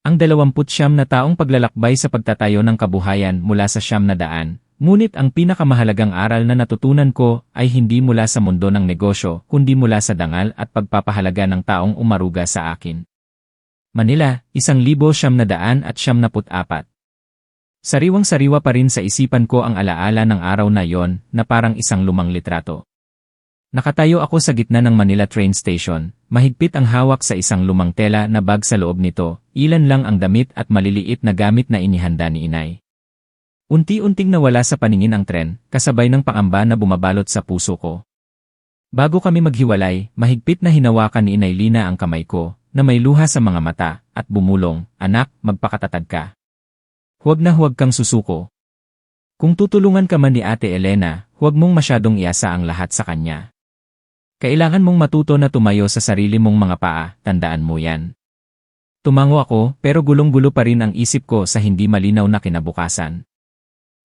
Ang 29 na taong paglalakbay sa pagtatayo ng kabuhayan mula sa 900, ngunit ang pinakamahalagang aral na natutunan ko ay hindi mula sa mundo ng negosyo kundi mula sa dangal at pagpapahalaga ng taong umaruga sa akin. Manila, 1974. Sariwang-sariwa pa rin sa isipan ko ang alaala ng araw na yon na parang isang lumang litrato. Nakatayo ako sa gitna ng Manila train station, mahigpit ang hawak sa isang lumang tela na bag sa loob nito, ilan lang ang damit at maliliit na gamit na inihanda ni inay. Unti-unting nawala sa paningin ang tren, kasabay ng pangamba na bumabalot sa puso ko. Bago kami maghiwalay, mahigpit na hinawakan ni Inay Lina ang kamay ko, na may luha sa mga mata, at bumulong, "Anak, magpakatatag ka. Huwag na huwag kang susuko. Kung tutulungan ka man ni Ate Elena, huwag mong masyadong iasa ang lahat sa kanya. Kailangan mong matuto na tumayo sa sarili mong mga paa, tandaan mo yan." Tumango ako, pero gulong-gulo pa rin ang isip ko sa hindi malinaw na kinabukasan.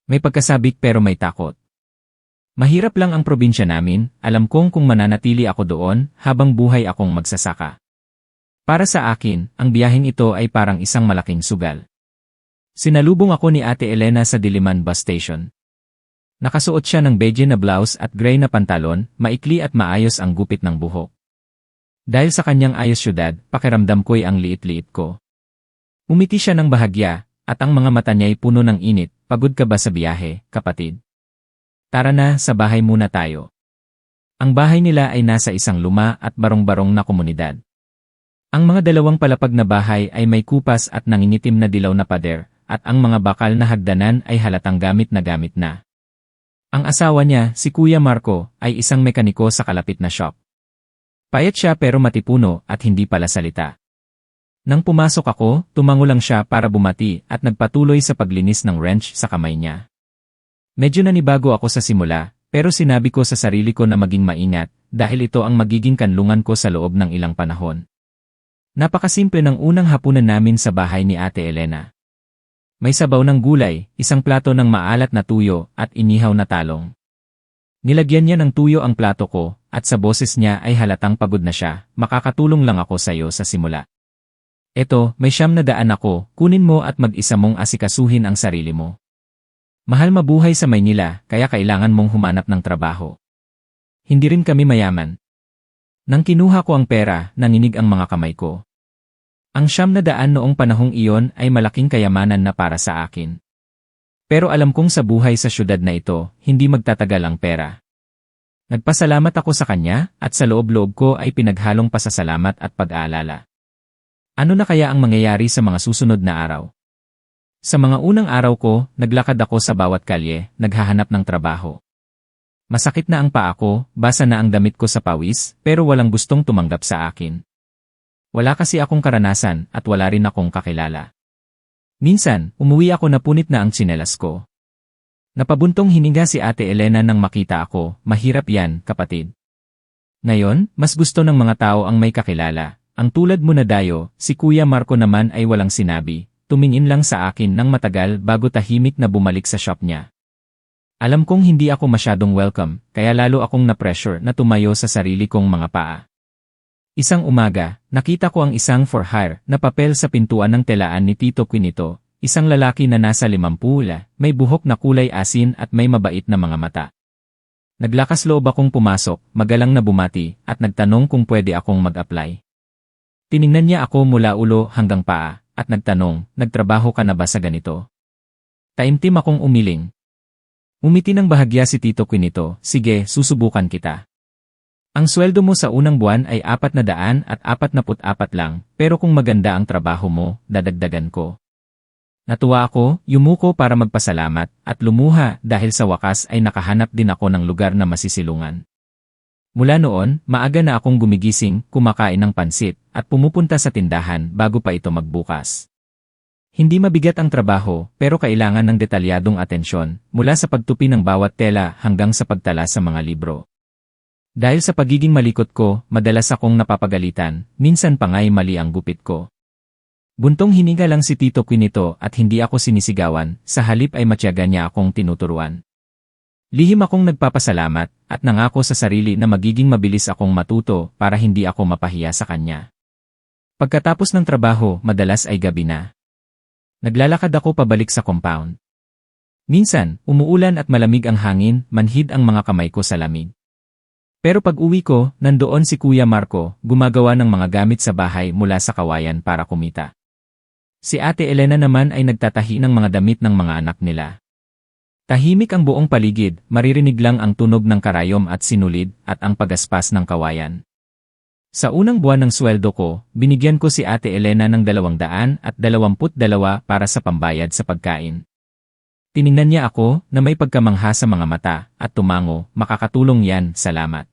May pagkasabik pero may takot. Mahirap lang ang probinsya namin, alam kong kung mananatili ako doon, habang buhay akong magsasaka. Para sa akin, ang biyaheng ito ay parang isang malaking sugal. Sinalubong ako ni Ate Elena sa Diliman bus station. Nakasuot siya ng beige na blouse at gray na pantalon, maikli at maayos ang gupit ng buhok. Dahil sa kanyang ayos syudad, pakiramdam ko'y ang liit-liit ko. Umiti siya ng bahagya, at ang mga mata niya'y puno ng init. "Pagod ka ba sa biyahe, kapatid? Tara na, sa bahay muna tayo." Ang bahay nila ay nasa isang luma at barong-barong na komunidad. Ang mga dalawang palapag na bahay ay may kupas at nangingitim na dilaw na pader, at ang mga bakal na hagdanan ay halatang gamit na. Ang asawa niya, si Kuya Marco, ay isang mekaniko sa kalapit na shop. Payat siya pero matipuno at hindi pala salita. Nang pumasok ako, tumango lang siya para bumati at nagpatuloy sa paglinis ng wrench sa kamay niya. Medyo nanibago ako sa simula, pero sinabi ko sa sarili ko na maging maingat dahil ito ang magiging kanlungan ko sa loob ng ilang panahon. Napakasimple ng unang hapunan namin sa bahay ni Ate Elena. May sabaw ng gulay, isang plato ng maalat na tuyo, at inihaw na talong. Nilagyan niya ng tuyo ang plato ko, at sa boses niya ay halatang pagod na siya. "Makakatulong lang ako sa iyo sa simula. Eto, may 900 ako, kunin mo at mag-isa mong asikasuhin ang sarili mo. Mahal mabuhay sa Maynila, kaya kailangan mong humanap ng trabaho. Hindi rin kami mayaman." Nang kinuha ko ang pera, nanginig ang mga kamay ko. Ang 900 noong panahong iyon ay malaking kayamanan na para sa akin. Pero alam kong sa buhay sa syudad na ito, hindi magtatagal ang pera. Nagpasalamat ako sa kanya, at sa loob-loob ko ay pinaghalong pasasalamat at pag-aalala. Ano na kaya ang mangyayari sa mga susunod na araw? Sa mga unang araw ko, naglakad ako sa bawat kalye, naghahanap ng trabaho. Masakit na ang paa ko, basa na ang damit ko sa pawis, pero walang gustong tumanggap sa akin. Wala kasi akong karanasan at wala rin akong kakilala. Minsan, umuwi ako na punit na ang tsinelas ko. Napabuntong hininga si Ate Elena nang makita ako. "Mahirap yan, kapatid. Ngayon, mas gusto ng mga tao ang may kakilala. Ang tulad mo na dayo." Si Kuya Marco naman ay walang sinabi, tumingin lang sa akin ng matagal bago tahimik na bumalik sa shop niya. Alam kong hindi ako masyadong welcome, kaya lalo akong na-pressure na tumayo sa sarili kong mga paa. Isang umaga, nakita ko ang isang for hire na papel sa pintuan ng telaan ni Tito Quinito, isang lalaki na nasa 50, may buhok na kulay asin at may mabait na mga mata. Naglakas loob akong pumasok, magalang na bumati, at nagtanong kung pwede akong mag-apply. Tiningnan niya ako mula ulo hanggang paa, at nagtanong, "Nagtrabaho ka na ba sa ganito?" Taimtim akong umiling. Umiti ng bahagya si Tito Quinito, "Sige, susubukan kita. Ang sweldo mo sa unang buwan ay 444 lang, pero kung maganda ang trabaho mo, dadagdagan ko." Natuwa ako, yumuko para magpasalamat, at lumuha dahil sa wakas ay nakahanap din ako ng lugar na masisilungan. Mula noon, maaga na akong gumigising, kumakain ng pansit, at pumupunta sa tindahan bago pa ito magbukas. Hindi mabigat ang trabaho, pero kailangan ng detalyadong atensyon, mula sa pagtupi ng bawat tela hanggang sa pagtala sa mga libro. Dahil sa pagiging malikot ko, madalas akong napapagalitan, minsan pa nga'y mali ang gupit ko. Buntong hininga lang si Tito Quinito at hindi ako sinisigawan, sa halip ay matyaga niya akong tinuturuan. Lihim akong nagpapasalamat at nangako sa sarili na magiging mabilis akong matuto para hindi ako mapahiya sa kanya. Pagkatapos ng trabaho, madalas ay gabi na. Naglalakad ako pabalik sa compound. Minsan, umuulan at malamig ang hangin, manhid ang mga kamay ko sa lamig. Pero pag uwi ko, nandoon si Kuya Marco, gumagawa ng mga gamit sa bahay mula sa kawayan para kumita. Si Ate Elena naman ay nagtatahi ng mga damit ng mga anak nila. Tahimik ang buong paligid, maririnig lang ang tunog ng karayom at sinulid at ang pagaspas ng kawayan. Sa unang buwan ng sweldo ko, binigyan ko si Ate Elena ng 222 para sa pambayad sa pagkain. Tiningnan niya ako na may pagkamangha sa mga mata at tumango, makakatulong yan, salamat.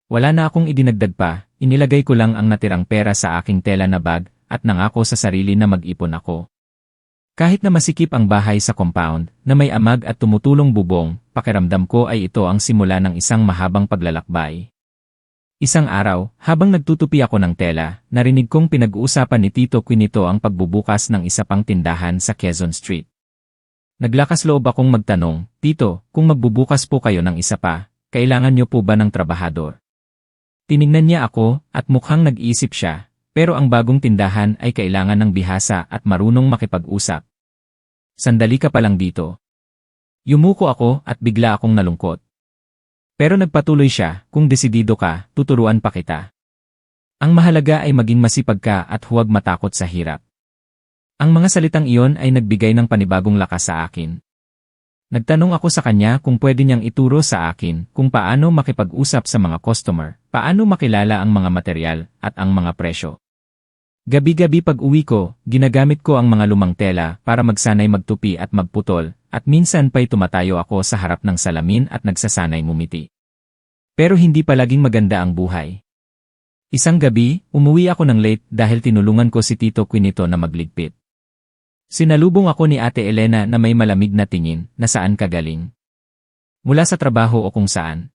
Wala na akong idinagdag pa, inilagay ko lang ang natirang pera sa aking tela na bag at nangako sa sarili na mag-ipon ako. Kahit na masikip ang bahay sa compound, na may amag at tumutulong bubong, pakiramdam ko ay ito ang simula ng isang mahabang paglalakbay. Isang araw, habang nagtutupi ako ng tela, narinig kong pinag-uusapan ni Tito Quinito ang pagbubukas ng isa pang tindahan sa Quezon Street. Naglakas loob akong magtanong, Tito, kung magbubukas po kayo ng isa pa, kailangan niyo po ba ng trabahador? Tiningnan niya ako at mukhang nag-iisip siya, pero ang bagong tindahan ay kailangan ng bihasa at marunong makipag-usap. Sandali ka pa lang dito. Yumuko ako at bigla akong nalungkot. Pero nagpatuloy siya, kung desidido ka, tuturuan pa kita. Ang mahalaga ay maging masipag ka at huwag matakot sa hirap. Ang mga salitang iyon ay nagbigay ng panibagong lakas sa akin. Nagtanong ako sa kanya kung pwede niyang ituro sa akin kung paano makipag-usap sa mga customer, paano makilala ang mga material at ang mga presyo. Gabi-gabi pag uwi ko, ginagamit ko ang mga lumang tela para magsanay magtupi at magputol, at minsan pa'y tumatayo ako sa harap ng salamin at nagsasanay ngumiti. Pero hindi palaging maganda ang buhay. Isang gabi, umuwi ako ng late dahil tinulungan ko si Tito Quinito na magligpit. Sinalubong ako ni Ate Elena na may malamig na tingin, na saan ka galing? Mula sa trabaho o kung saan?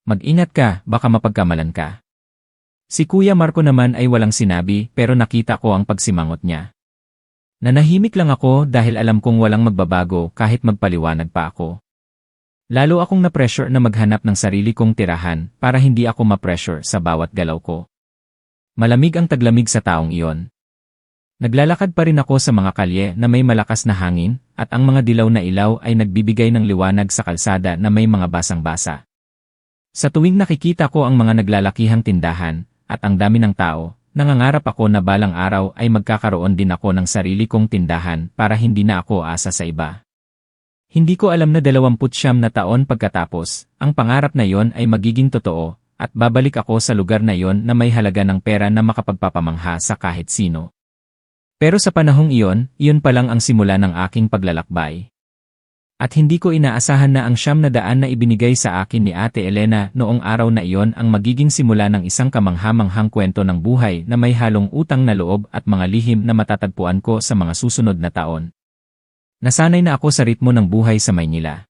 Mag-ingat ka, baka mapagkamalan ka. Si Kuya Marco naman ay walang sinabi pero nakita ko ang pagsimangot niya. Nanahimik lang ako dahil alam kong walang magbabago kahit magpaliwanag pa ako. Lalo akong na-pressure na maghanap ng sarili kong tirahan para hindi ako ma-pressure sa bawat galaw ko. Malamig ang taglamig sa taong iyon. Naglalakad pa rin ako sa mga kalye na may malakas na hangin at ang mga dilaw na ilaw ay nagbibigay ng liwanag sa kalsada na may mga basang-basa. Sa tuwing nakikita ko ang mga naglalakihang tindahan at ang dami ng tao, nangangarap ako na balang araw ay magkakaroon din ako ng sarili kong tindahan para hindi na ako asa sa iba. Hindi ko alam na 29 na taon pagkatapos, ang pangarap na yon ay magiging totoo at babalik ako sa lugar na yon na may halaga ng pera na makapagpapamangha sa kahit sino. Pero sa panahong iyon pa lang ang simula ng aking paglalakbay. At hindi ko inaasahan na ang 900 na ibinigay sa akin ni Ate Elena noong araw na iyon ang magiging simula ng isang kamangha-manghang kwento ng buhay na may halong utang na loob at mga lihim na matatagpuan ko sa mga susunod na taon. Nasanay na ako sa ritmo ng buhay sa Maynila.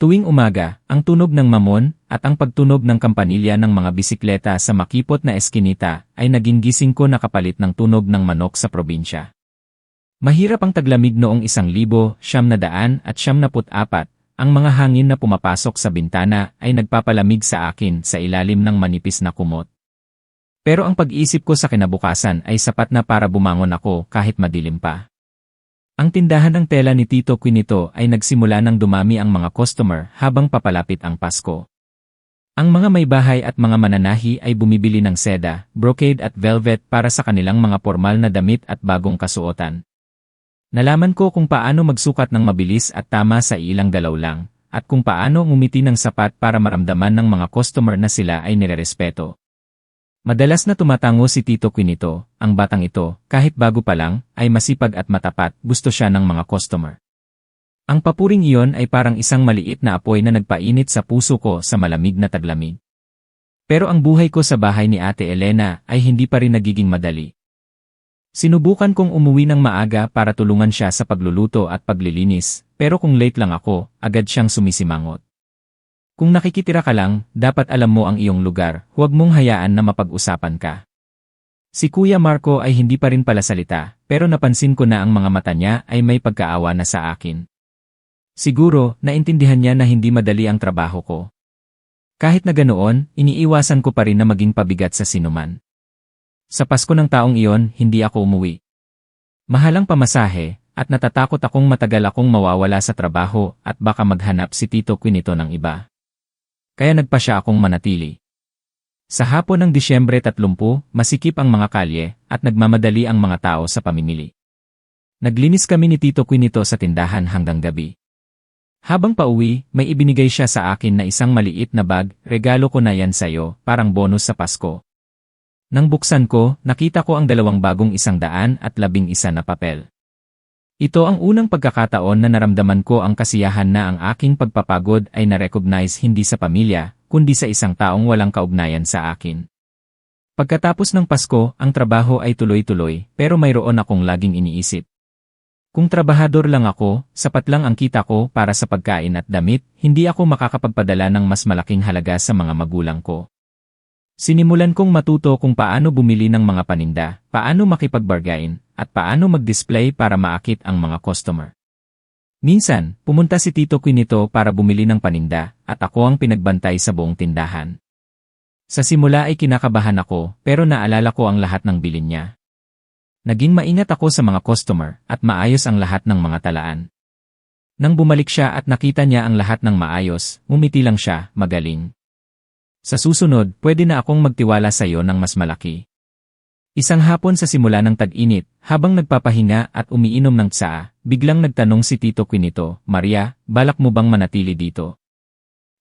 Tuwing umaga, ang tunog ng mamon at ang pagtunog ng kampanilya ng mga bisikleta sa makipot na eskinita ay naging gising ko na kapalit ng tunog ng manok sa probinsya. Mahirap ang taglamig noong 1974, ang mga hangin na pumapasok sa bintana ay nagpapalamig sa akin sa ilalim ng manipis na kumot. Pero ang pag-iisip ko sa kinabukasan ay sapat na para bumangon ako kahit madilim pa. Ang tindahan ng tela ni Tito Quinito ay nagsimula nang dumami ang mga customer habang papalapit ang Pasko. Ang mga may bahay at mga mananahi ay bumibili ng seda, brocade at velvet para sa kanilang mga formal na damit at bagong kasuotan. Nalaman ko kung paano magsukat ng mabilis at tama sa ilang galaw lang, at kung paano ngumiti ng sapat para maramdaman ng mga customer na sila ay nirerespeto. Madalas na tumatango si Tito Quinito, ang batang ito, kahit bago pa lang, ay masipag at matapat, gusto siya ng mga customer. Ang papuring iyon ay parang isang maliit na apoy na nagpainit sa puso ko sa malamig na taglamig. Pero ang buhay ko sa bahay ni Ate Elena ay hindi pa rin nagiging madali. Sinubukan kong umuwi ng maaga para tulungan siya sa pagluluto at paglilinis, pero kung late lang ako, agad siyang sumisimangot. Kung nakikitira ka lang, dapat alam mo ang iyong lugar, huwag mong hayaan na mapag-usapan ka. Si Kuya Marco ay hindi pa rin pala salita, pero napansin ko na ang mga mata niya ay may pagkaawa na sa akin. Siguro, naintindihan niya na hindi madali ang trabaho ko. Kahit na ganoon, iniiwasan ko pa rin na maging pabigat sa sinuman. Sa Pasko ng taong iyon, hindi ako umuwi. Mahalang pamasahe, at natatakot akong matagal akong mawawala sa trabaho at baka maghanap si Tito Quinito ng iba. Kaya nagpa siya akong manatili. Sa hapon ng Disyembre 30, masikip ang mga kalye at nagmamadali ang mga tao sa pamimili. Naglinis kami ni Tito Quinito sa tindahan hanggang gabi. Habang pauwi, may ibinigay siya sa akin na isang maliit na bag, regalo ko na yan sa'yo, parang bonus sa Pasko. Nang buksan ko, nakita ko ang 2 bagong 111 na papel. Ito ang unang pagkakataon na naramdaman ko ang kasiyahan na ang aking pagpapagod ay na-recognize hindi sa pamilya, kundi sa isang taong walang kaugnayan sa akin. Pagkatapos ng Pasko, ang trabaho ay tuloy-tuloy, pero mayroon akong laging iniisip. Kung trabahador lang ako, sapat lang ang kita ko para sa pagkain at damit, hindi ako makakapagpadala ng mas malaking halaga sa mga magulang ko. Sinimulan kong matuto kung paano bumili ng mga paninda, paano makipag-bargain, at paano mag-display para maakit ang mga customer. Minsan, pumunta si Tito Quinito para bumili ng paninda, at ako ang pinagbantay sa buong tindahan. Sa simula ay kinakabahan ako, pero naalala ko ang lahat ng bilin niya. Naging maingat ako sa mga customer, at maayos ang lahat ng mga talaan. Nang bumalik siya at nakita niya ang lahat ng maayos, umiti lang siya, magaling. Sa susunod, pwede na akong magtiwala sa iyo ng mas malaki. Isang hapon sa simula ng tag-init, habang nagpapahinga at umiinom ng tsaa, biglang nagtanong si Tito Quinito, Maria, balak mo bang manatili dito?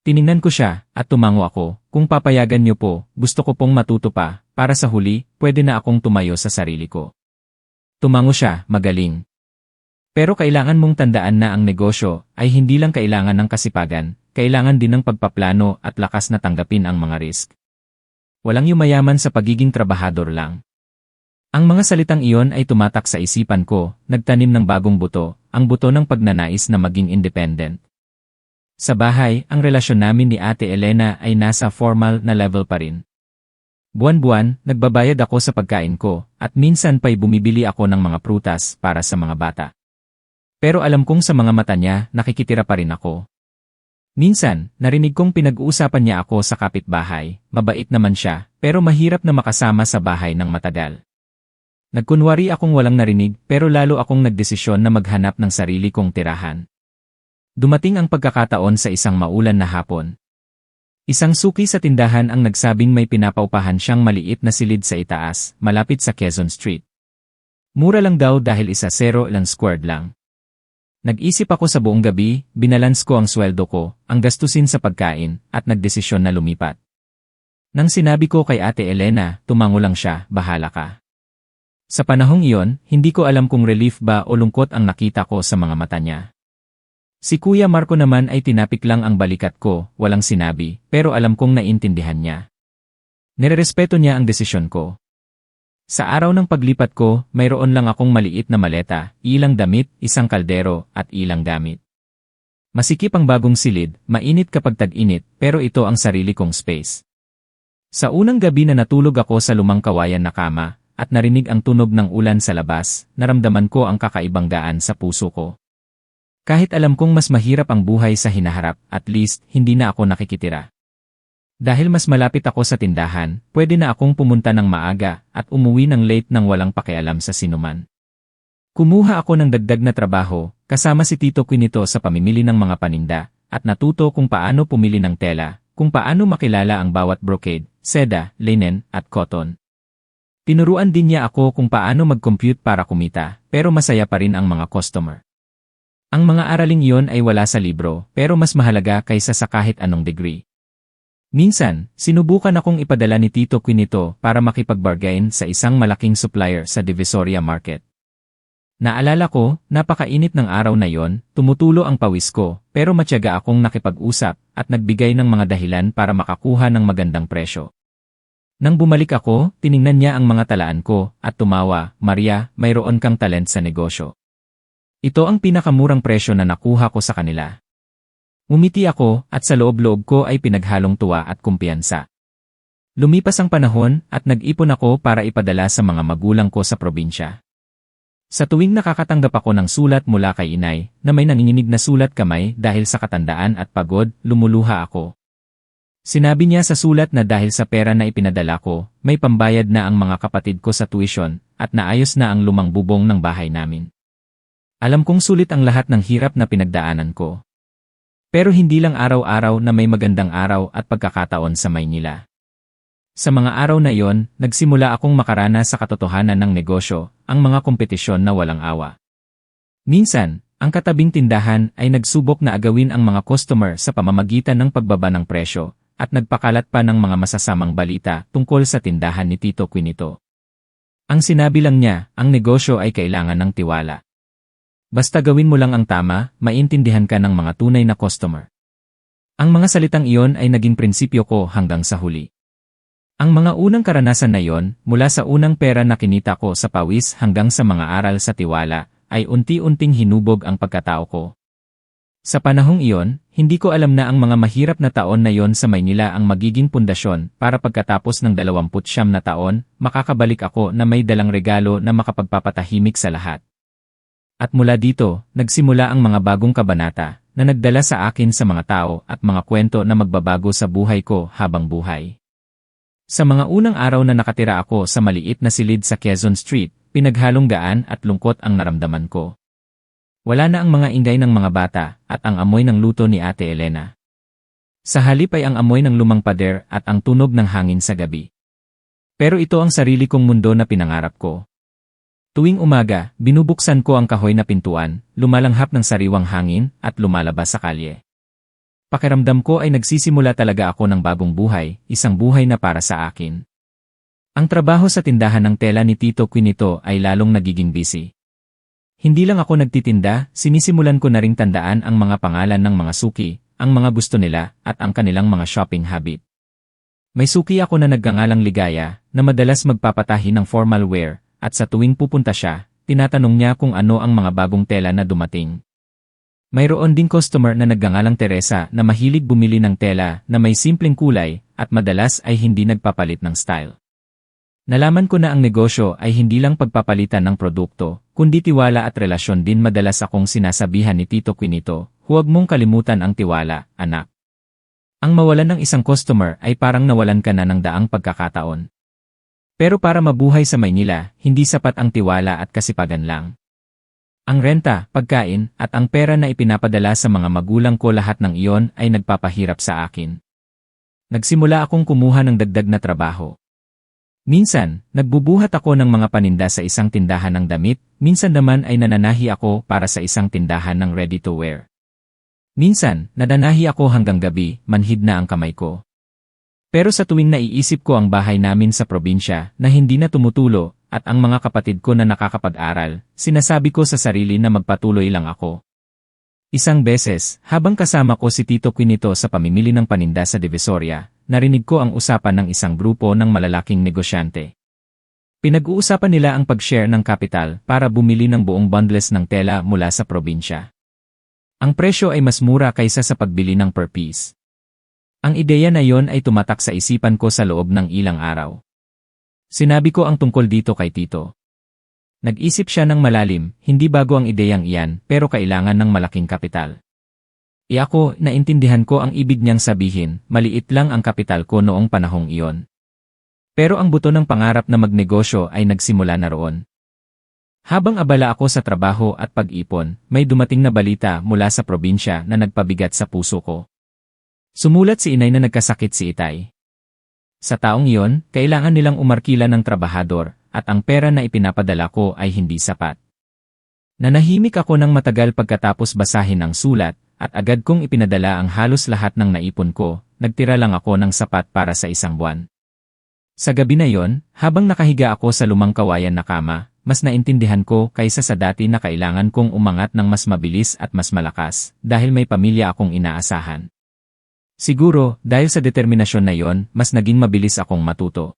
Tiningnan ko siya, at tumango ako, kung papayagan niyo po, gusto ko pong matuto pa, para sa huli, pwede na akong tumayo sa sarili ko. Tumango siya, magaling. Pero kailangan mong tandaan na ang negosyo ay hindi lang kailangan ng kasipagan, kailangan din ng pagpaplano at lakas na tanggapin ang mga risk. Walang yumayaman sa pagiging trabahador lang. Ang mga salitang iyon ay tumatak sa isipan ko, nagtanim ng bagong buto, ang buto ng pagnanais na maging independent. Sa bahay, ang relasyon namin ni Ate Elena ay nasa formal na level pa rin. Buwan-buwan, nagbabayad ako sa pagkain ko, at minsan pa'y bumibili ako ng mga prutas para sa mga bata. Pero alam kong sa mga mata niya, nakikitira pa rin ako. Minsan, narinig kong pinag-uusapan niya ako sa kapitbahay, mabait naman siya, pero mahirap na makasama sa bahay ng matagal. Nagkunwari akong walang narinig, pero lalo akong nagdesisyon na maghanap ng sarili kong tirahan. Dumating ang pagkakataon sa isang maulan na hapon. Isang suki sa tindahan ang nagsabing may pinapaupahan siyang maliit na silid sa itaas, malapit sa Quezon Street. Mura lang daw dahil 1 lang squared lang. Nag-isip ako sa buong gabi, binalans ko ang sweldo ko, ang gastusin sa pagkain, at nagdesisyon na lumipat. Nang sinabi ko kay Ate Elena, tumango lang siya, bahala ka. Sa panahong iyon, hindi ko alam kung relief ba o lungkot ang nakita ko sa mga mata niya. Si Kuya Marco naman ay tinapik lang ang balikat ko, walang sinabi, pero alam kong naintindihan niya. Nirerespeto niya ang desisyon ko. Sa araw ng paglipat ko, mayroon lang akong maliit na maleta, ilang damit, isang kaldero, at ilang gamit. Masikip ang bagong silid, mainit kapag tag-init, pero ito ang sarili kong space. Sa unang gabi na natulog ako sa lumang kawayan na kama, at narinig ang tunog ng ulan sa labas, naramdaman ko ang kakaibang gaan sa puso ko. Kahit alam kong mas mahirap ang buhay sa hinaharap, at least, hindi na ako nakikitira. Dahil mas malapit ako sa tindahan, pwede na akong pumunta ng maaga at umuwi ng late nang walang pakialam sa sinuman. Kumuha ako ng dagdag na trabaho, kasama si Tito Quinito sa pamimili ng mga paninda, at natuto kung paano pumili ng tela, kung paano makilala ang bawat brocade, seda, linen, at cotton. Tinuruan din niya ako kung paano mag-compute para kumita, pero masaya pa rin ang mga customer. Ang mga araling iyon ay wala sa libro, pero mas mahalaga kaysa sa kahit anong degree. Minsan, sinubukan akong ipadala ni Tito Quinito para makipag-bargain sa isang malaking supplier sa Divisoria Market. Naalala ko, napakainit ng araw na yon, tumutulo ang pawis ko, pero matyaga akong nakipag-usap at nagbigay ng mga dahilan para makakuha ng magandang presyo. Nang bumalik ako, tiningnan niya ang mga talaan ko at tumawa, Maria, mayroon kang talent sa negosyo. Ito ang pinakamurang presyo na nakuha ko sa kanila. Umiti ako at sa loob-loob ko ay pinaghalong tuwa at kumpiyansa. Lumipas ang panahon at nag-ipon ako para ipadala sa mga magulang ko sa probinsya. Sa tuwing nakakatanggap ako ng sulat mula kay inay na may nanginginig na sulat kamay dahil sa katandaan at pagod, lumuluha ako. Sinabi niya sa sulat na dahil sa pera na ipinadala ko, may pambayad na ang mga kapatid ko sa tuition at naayos na ang lumang bubong ng bahay namin. Alam kong sulit ang lahat ng hirap na pinagdaanan ko. Pero hindi lang araw-araw na may magandang araw at pagkakataon sa Maynila. Sa mga araw na iyon, nagsimula akong makaranas sa katotohanan ng negosyo, ang mga kompetisyon na walang awa. Minsan, ang katabing tindahan ay nagsubok na agawin ang mga customer sa pamamagitan ng pagbaba ng presyo, at nagpakalat pa ng mga masasamang balita tungkol sa tindahan ni Tito Quinito. Ang sinabi lang niya, ang negosyo ay kailangan ng tiwala. Basta gawin mo lang ang tama, maintindihan ka ng mga tunay na customer. Ang mga salitang iyon ay naging prinsipyo ko hanggang sa huli. Ang mga unang karanasan na iyon, mula sa unang pera na kinita ko sa pawis hanggang sa mga aral sa tiwala, ay unti-unting hinubog ang pagkatao ko. Sa panahong iyon, hindi ko alam na ang mga mahirap na taon na iyon sa Maynila ang magiging pundasyon para pagkatapos ng 29 na taon, makakabalik ako na may dalang regalo na makapagpapatahimik sa lahat. At mula dito, nagsimula ang mga bagong kabanata na nagdala sa akin sa mga tao at mga kwento na magbabago sa buhay ko habang buhay. Sa mga unang araw na nakatira ako sa maliit na silid sa Quezon Street, pinaghalong gaan at lungkot ang naramdaman ko. Wala na ang mga ingay ng mga bata at ang amoy ng luto ni Ate Elena. Sa halip ay ang amoy ng lumang pader at ang tunog ng hangin sa gabi. Pero ito ang sarili kong mundo na pinangarap ko. Tuwing umaga, binubuksan ko ang kahoy na pintuan, lumalanghap ng sariwang hangin at lumalabas sa kalye. Pakiramdam ko ay nagsisimula talaga ako ng bagong buhay, isang buhay na para sa akin. Ang trabaho sa tindahan ng tela ni Tito Quinito ay lalong nagiging busy. Hindi lang ako nagtitinda, sinisimulan ko na ring tandaan ang mga pangalan ng mga suki, ang mga gusto nila, at ang kanilang mga shopping habit. May suki ako na nagngangalang Ligaya, na madalas magpapatahi ng formal wear, at sa tuwing pupunta siya, tinatanong niya kung ano ang mga bagong tela na dumating. Mayroon ding customer na nagngangalang Teresa na mahilig bumili ng tela na may simpleng kulay, at madalas ay hindi nagpapalit ng style. Nalaman ko na ang negosyo ay hindi lang pagpapalitan ng produkto, kundi tiwala at relasyon din. Madalas akong sinasabihan ni Tito Quinito, huwag mong kalimutan ang tiwala, anak. Ang mawalan ng isang customer ay parang nawalan ka na ng daang pagkakataon. Pero para mabuhay sa Maynila, hindi sapat ang tiwala at kasipagan lang. Ang renta, pagkain, at ang pera na ipinapadala sa mga magulang ko, lahat ng iyon ay nagpapahirap sa akin. Nagsimula akong kumuha ng dagdag na trabaho. Minsan, nagbubuhat ako ng mga paninda sa isang tindahan ng damit, minsan naman ay nananahi ako para sa isang tindahan ng ready-to-wear. Minsan, nadanahi ako hanggang gabi, manhid na ang kamay ko. Pero sa tuwing naiisip ko ang bahay namin sa probinsya na hindi na tumutulo at ang mga kapatid ko na nakakapag-aral, sinasabi ko sa sarili na magpatuloy lang ako. Isang beses, habang kasama ko si Tito Quinito sa pamimili ng paninda sa Divisoria, narinig ko ang usapan ng isang grupo ng malalaking negosyante. Pinag-uusapan nila ang pag-share ng kapital para bumili ng buong bundles ng tela mula sa probinsya. Ang presyo ay mas mura kaysa sa pagbili ng per piece. Ang ideya na yon ay tumatak sa isipan ko sa loob ng ilang araw. Sinabi ko ang tungkol dito kay Tito. Nag-isip siya ng malalim, hindi bago ang ideyang iyan, pero kailangan ng malaking kapital. Ako, naintindihan ko ang ibig niyang sabihin, maliit lang ang kapital ko noong panahong iyon. Pero ang buto ng pangarap na magnegosyo ay nagsimula na roon. Habang abala ako sa trabaho at pag-ipon, may dumating na balita mula sa probinsya na nagpabigat sa puso ko. Sumulat si inay na nagkasakit si itay. Sa taong iyon, kailangan nilang umarkila ng trabahador, at ang pera na ipinapadala ko ay hindi sapat. Nanahimik ako ng matagal pagkatapos basahin ang sulat, at agad kong ipinadala ang halos lahat ng naipon ko, nagtira lang ako ng sapat para sa isang buwan. Sa gabi na yon, habang nakahiga ako sa lumang kawayan na kama, mas naintindihan ko kaysa sa dati na kailangan kong umangat ng mas mabilis at mas malakas, dahil may pamilya akong inaasahan. Siguro, dahil sa determinasyon na yon, mas naging mabilis akong matuto.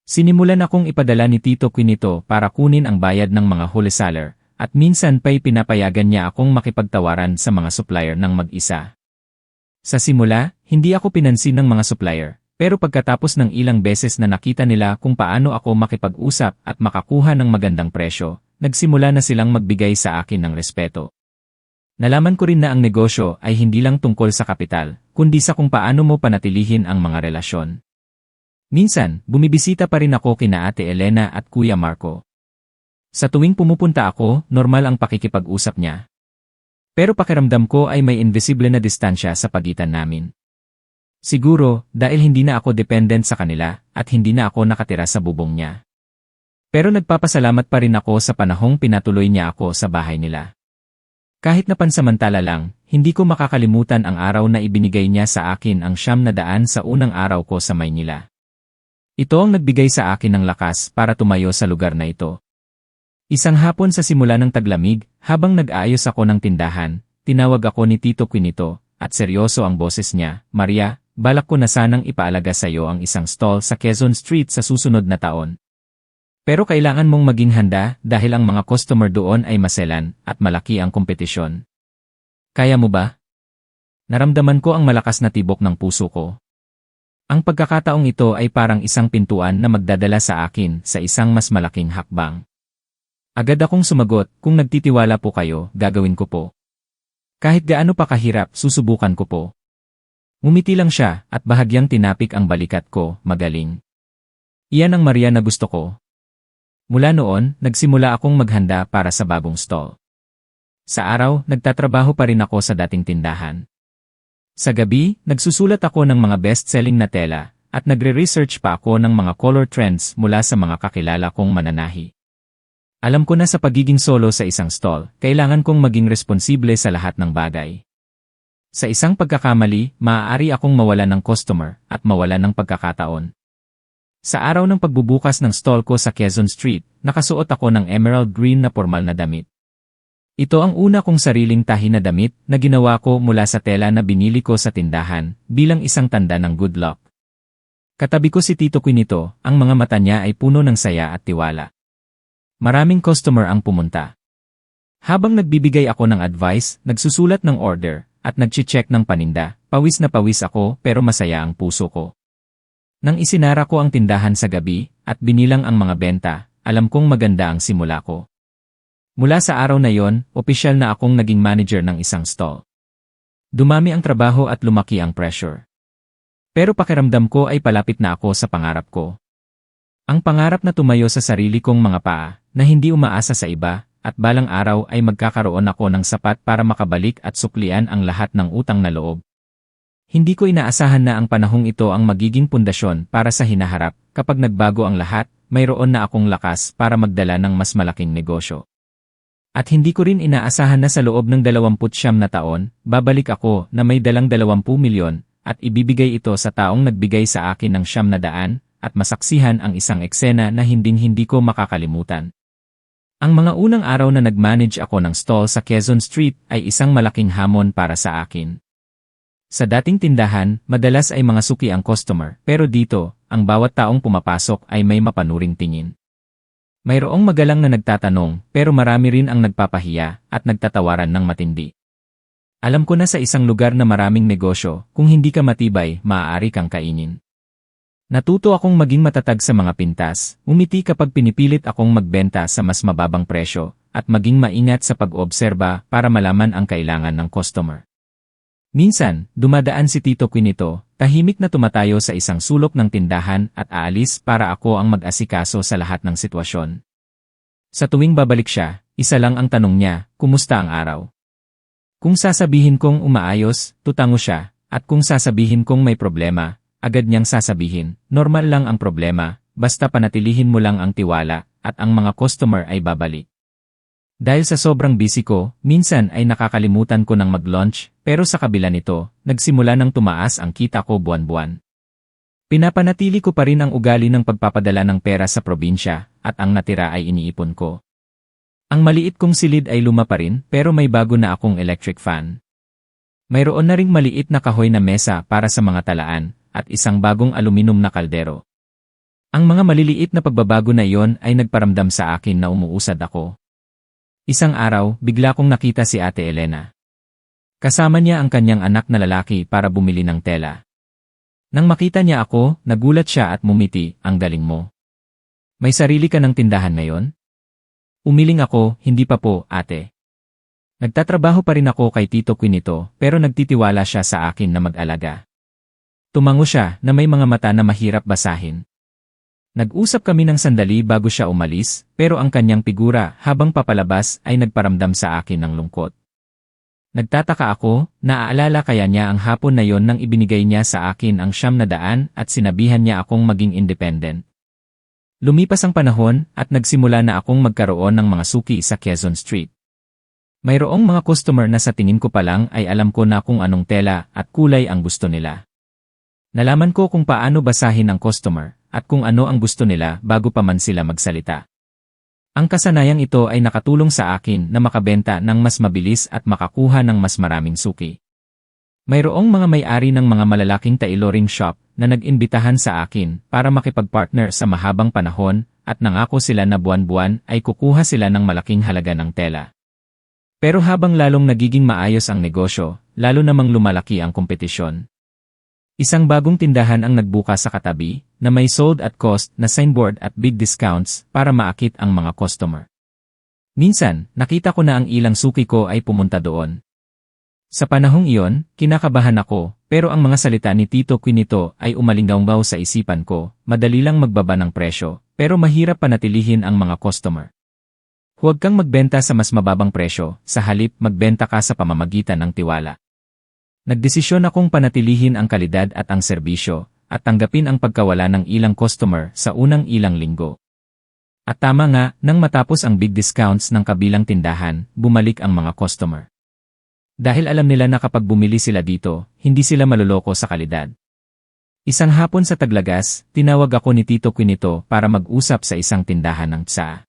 Sinimulan akong ipadala ni Tito Quinito para kunin ang bayad ng mga wholesaler, at minsan pa'y pinapayagan niya akong makipagtawaran sa mga supplier ng mag-isa. Sa simula, hindi ako pinansin ng mga supplier, pero pagkatapos ng ilang beses na nakita nila kung paano ako makipag-usap at makakuha ng magandang presyo, nagsimula na silang magbigay sa akin ng respeto. Nalaman ko rin na ang negosyo ay hindi lang tungkol sa kapital, kundi sa kung paano mo panatilihin ang mga relasyon. Minsan, bumibisita pa rin ako kina Ate Elena at Kuya Marco. Sa tuwing pumupunta ako, normal ang pakikipag-usap niya. Pero pakiramdam ko ay may invisible na distansya sa pagitan namin. Siguro, dahil hindi na ako dependent sa kanila at hindi na ako nakatira sa bubong niya. Pero nagpapasalamat pa rin ako sa panahong pinatuloy niya ako sa bahay nila. Kahit na pansamantala lang, hindi ko makakalimutan ang araw na ibinigay niya sa akin ang ₱900 sa unang araw ko sa Maynila. Ito ang nagbigay sa akin ng lakas para tumayo sa lugar na ito. Isang hapon sa simula ng taglamig, habang nag-aayos ako ng tindahan, tinawag ako ni Tito Quinito, at seryoso ang boses niya, "Maria, balak ko na sanang ipaalaga sa iyo ang isang stall sa Quezon Street sa susunod na taon. Pero kailangan mong maging handa dahil ang mga customer doon ay maselan at malaki ang kompetisyon. Kaya mo ba?" Naramdaman ko ang malakas na tibok ng puso ko. Ang pagkakataong ito ay parang isang pintuan na magdadala sa akin sa isang mas malaking hakbang. Agad akong sumagot, "Kung nagtitiwala po kayo, gagawin ko po. Kahit gaano pa kahirap, susubukan ko po." Ngumiti lang siya at bahagyang tinapik ang balikat ko, "Magaling. Iyan ang Maria na gusto ko." Mula noon, nagsimula akong maghanda para sa bagong stall. Sa araw, nagtatrabaho pa rin ako sa dating tindahan. Sa gabi, nagsusulat ako ng mga best-selling na tela at nagre-research pa ako ng mga color trends mula sa mga kakilala kong mananahi. Alam ko na sa pagiging solo sa isang stall, kailangan kong maging responsible sa lahat ng bagay. Sa isang pagkakamali, maaari akong mawalan ng customer at mawalan ng pagkakataon. Sa araw ng pagbubukas ng stall ko sa Quezon Street, nakasuot ako ng emerald green na formal na damit. Ito ang una kong sariling tahi na damit na ginawa ko mula sa tela na binili ko sa tindahan bilang isang tanda ng good luck. Katabi ko si Tito Quinito, ang mga mata niya ay puno ng saya at tiwala. Maraming customer ang pumunta. Habang nagbibigay ako ng advice, nagsusulat ng order, at nagche-check ng paninda, pawis na pawis ako pero masaya ang puso ko. Nang isinara ko ang tindahan sa gabi, at binilang ang mga benta, alam kong maganda ang simula ko. Mula sa araw na yon, opisyal na akong naging manager ng isang stall. Dumami ang trabaho at lumaki ang pressure. Pero pakiramdam ko ay palapit na ako sa pangarap ko. Ang pangarap na tumayo sa sarili kong mga paa, na hindi umaasa sa iba, at balang araw ay magkakaroon ako ng sapat para makabalik at suklian ang lahat ng utang na loob. Hindi ko inaasahan na ang panahong ito ang magiging pundasyon para sa hinaharap. Kapag nagbago ang lahat, mayroon na akong lakas para magdala ng mas malaking negosyo. At hindi ko rin inaasahan na sa loob ng 29 na taon, babalik ako na may dalang 20 milyon at ibibigay ito sa taong nagbigay sa akin ng 900 at masaksihan ang isang eksena na hinding-hindi ko makakalimutan. Ang mga unang araw na nag-manage ako ng stall sa Quezon Street ay isang malaking hamon para sa akin. Sa dating tindahan, madalas ay mga suki ang customer, pero dito, ang bawat taong pumapasok ay may mapanuring tingin. Mayroong magalang na nagtatanong, pero marami rin ang nagpapahiya at nagtatawaran ng matindi. Alam ko na sa isang lugar na maraming negosyo, kung hindi ka matibay, maaari kang kainin. Natuto akong maging matatag sa mga pintas, umiti kapag pinipilit akong magbenta sa mas mababang presyo, at maging maingat sa pag-obserba para malaman ang kailangan ng customer. Minsan, dumadaan si Tito Quinito, tahimik na tumatayo sa isang sulok ng tindahan at aalis para ako ang mag-asikaso sa lahat ng sitwasyon. Sa tuwing babalik siya, isa lang ang tanong niya, "Kumusta ang araw?" Kung sasabihin kong umaayos, tutango siya, at kung sasabihin kong may problema, agad niyang sasabihin, "Normal lang ang problema, basta panatilihin mo lang ang tiwala, at ang mga customer ay babalik." Dahil sa sobrang busy ko, minsan ay nakakalimutan ko ng mag-lunch, pero sa kabila nito, nagsimula ng tumaas ang kita ko buwan-buwan. Pinapanatili ko pa rin ang ugali ng pagpapadala ng pera sa probinsya, at ang natira ay iniipon ko. Ang maliit kong silid ay luma pa rin, pero may bago na akong electric fan. Mayroon na ring maliit na kahoy na mesa para sa mga talaan, at isang bagong aluminum na kaldero. Ang mga maliliit na pagbabago na iyon ay nagparamdam sa akin na umuusad ako. Isang araw, bigla kong nakita si Ate Elena. Kasama niya ang kanyang anak na lalaki para bumili ng tela. Nang makita niya ako, nagulat siya at mumiti, "Ang galing mo. May sarili ka ng tindahan ngayon?" Umiling ako, "Hindi pa po, ate. Nagtatrabaho pa rin ako kay Tito Quinito pero nagtitiwala siya sa akin na mag-alaga. Tumango siya na may mga mata na mahirap basahin. Nag-usap kami ng sandali bago siya umalis pero ang kanyang figura habang papalabas ay nagparamdam sa akin ng lungkot. Nagtataka ako, naaalala kaya niya ang hapon na yon nang ibinigay niya sa akin ang ₱900 at sinabihan niya akong maging independent. Lumipas ang panahon at nagsimula na akong magkaroon ng mga suki sa Quezon Street. Mayroong mga customer na sa tingin ko pa lang ay alam ko na kung anong tela at kulay ang gusto nila. Nalaman ko kung paano basahin ang customer at kung ano ang gusto nila bago pa man sila magsalita. Ang kasanayang ito ay nakatulong sa akin na makabenta ng mas mabilis at makakuha ng mas maraming suki. Mayroong mga may-ari ng mga malalaking tailoring shop na nag-imbitahan sa akin para makipag-partner sa mahabang panahon at nangako sila na buwan-buwan ay kukuha sila ng malaking halaga ng tela. Pero habang lalong nagiging maayos ang negosyo, lalo namang lumalaki ang kompetisyon. Isang bagong tindahan ang nagbukas sa katabi na may sold at cost na signboard at big discounts para maakit ang mga customer. Minsan, nakita ko na ang ilang suki ko ay pumunta doon. Sa panahong iyon, kinakabahan ako pero ang mga salita ni Tito Quinito ay umalinggaw sa isipan ko, madali lang magbaba ng presyo pero mahirap panatilihin ang mga customer. Huwag kang magbenta sa mas mababang presyo, sa halip magbenta ka sa pamamagitan ng tiwala. Nagdesisyon akong panatilihin ang kalidad at ang serbisyo, at tanggapin ang pagkawala ng ilang customer sa unang ilang linggo. At tama nga, nang matapos ang big discounts ng kabilang tindahan, bumalik ang mga customer. Dahil alam nila na kapag bumili sila dito, hindi sila maluloko sa kalidad. Isang hapon sa Taglagas, tinawag ako ni Tito Quinito para mag-usap sa isang tindahan ng tsaa.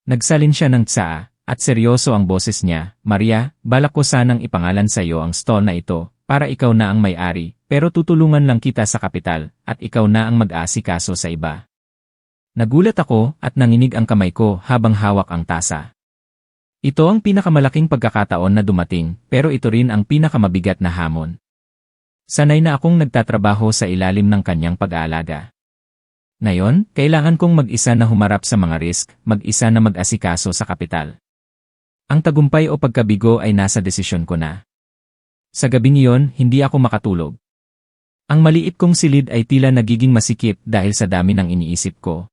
Nagsalin siya ng tsaa. At seryoso ang boses niya, "Maria, balak ko sanang ipangalan sa iyo ang stall na ito, para ikaw na ang may-ari, pero tutulungan lang kita sa kapital, at ikaw na ang mag-aasikaso sa iba." Nagulat ako at nanginig ang kamay ko habang hawak ang tasa. Ito ang pinakamalaking pagkakataon na dumating, pero ito rin ang pinakamabigat na hamon. Sanay na akong nagtatrabaho sa ilalim ng kanyang pag-aalaga. Ngayon, kailangan kong mag-isa na humarap sa mga risk, mag-isa na mag-asikaso sa kapital. Ang tagumpay o pagkabigo ay nasa desisyon ko na. Sa gabing iyon, hindi ako makatulog. Ang maliit kong silid ay tila nagiging masikip dahil sa dami ng iniisip ko.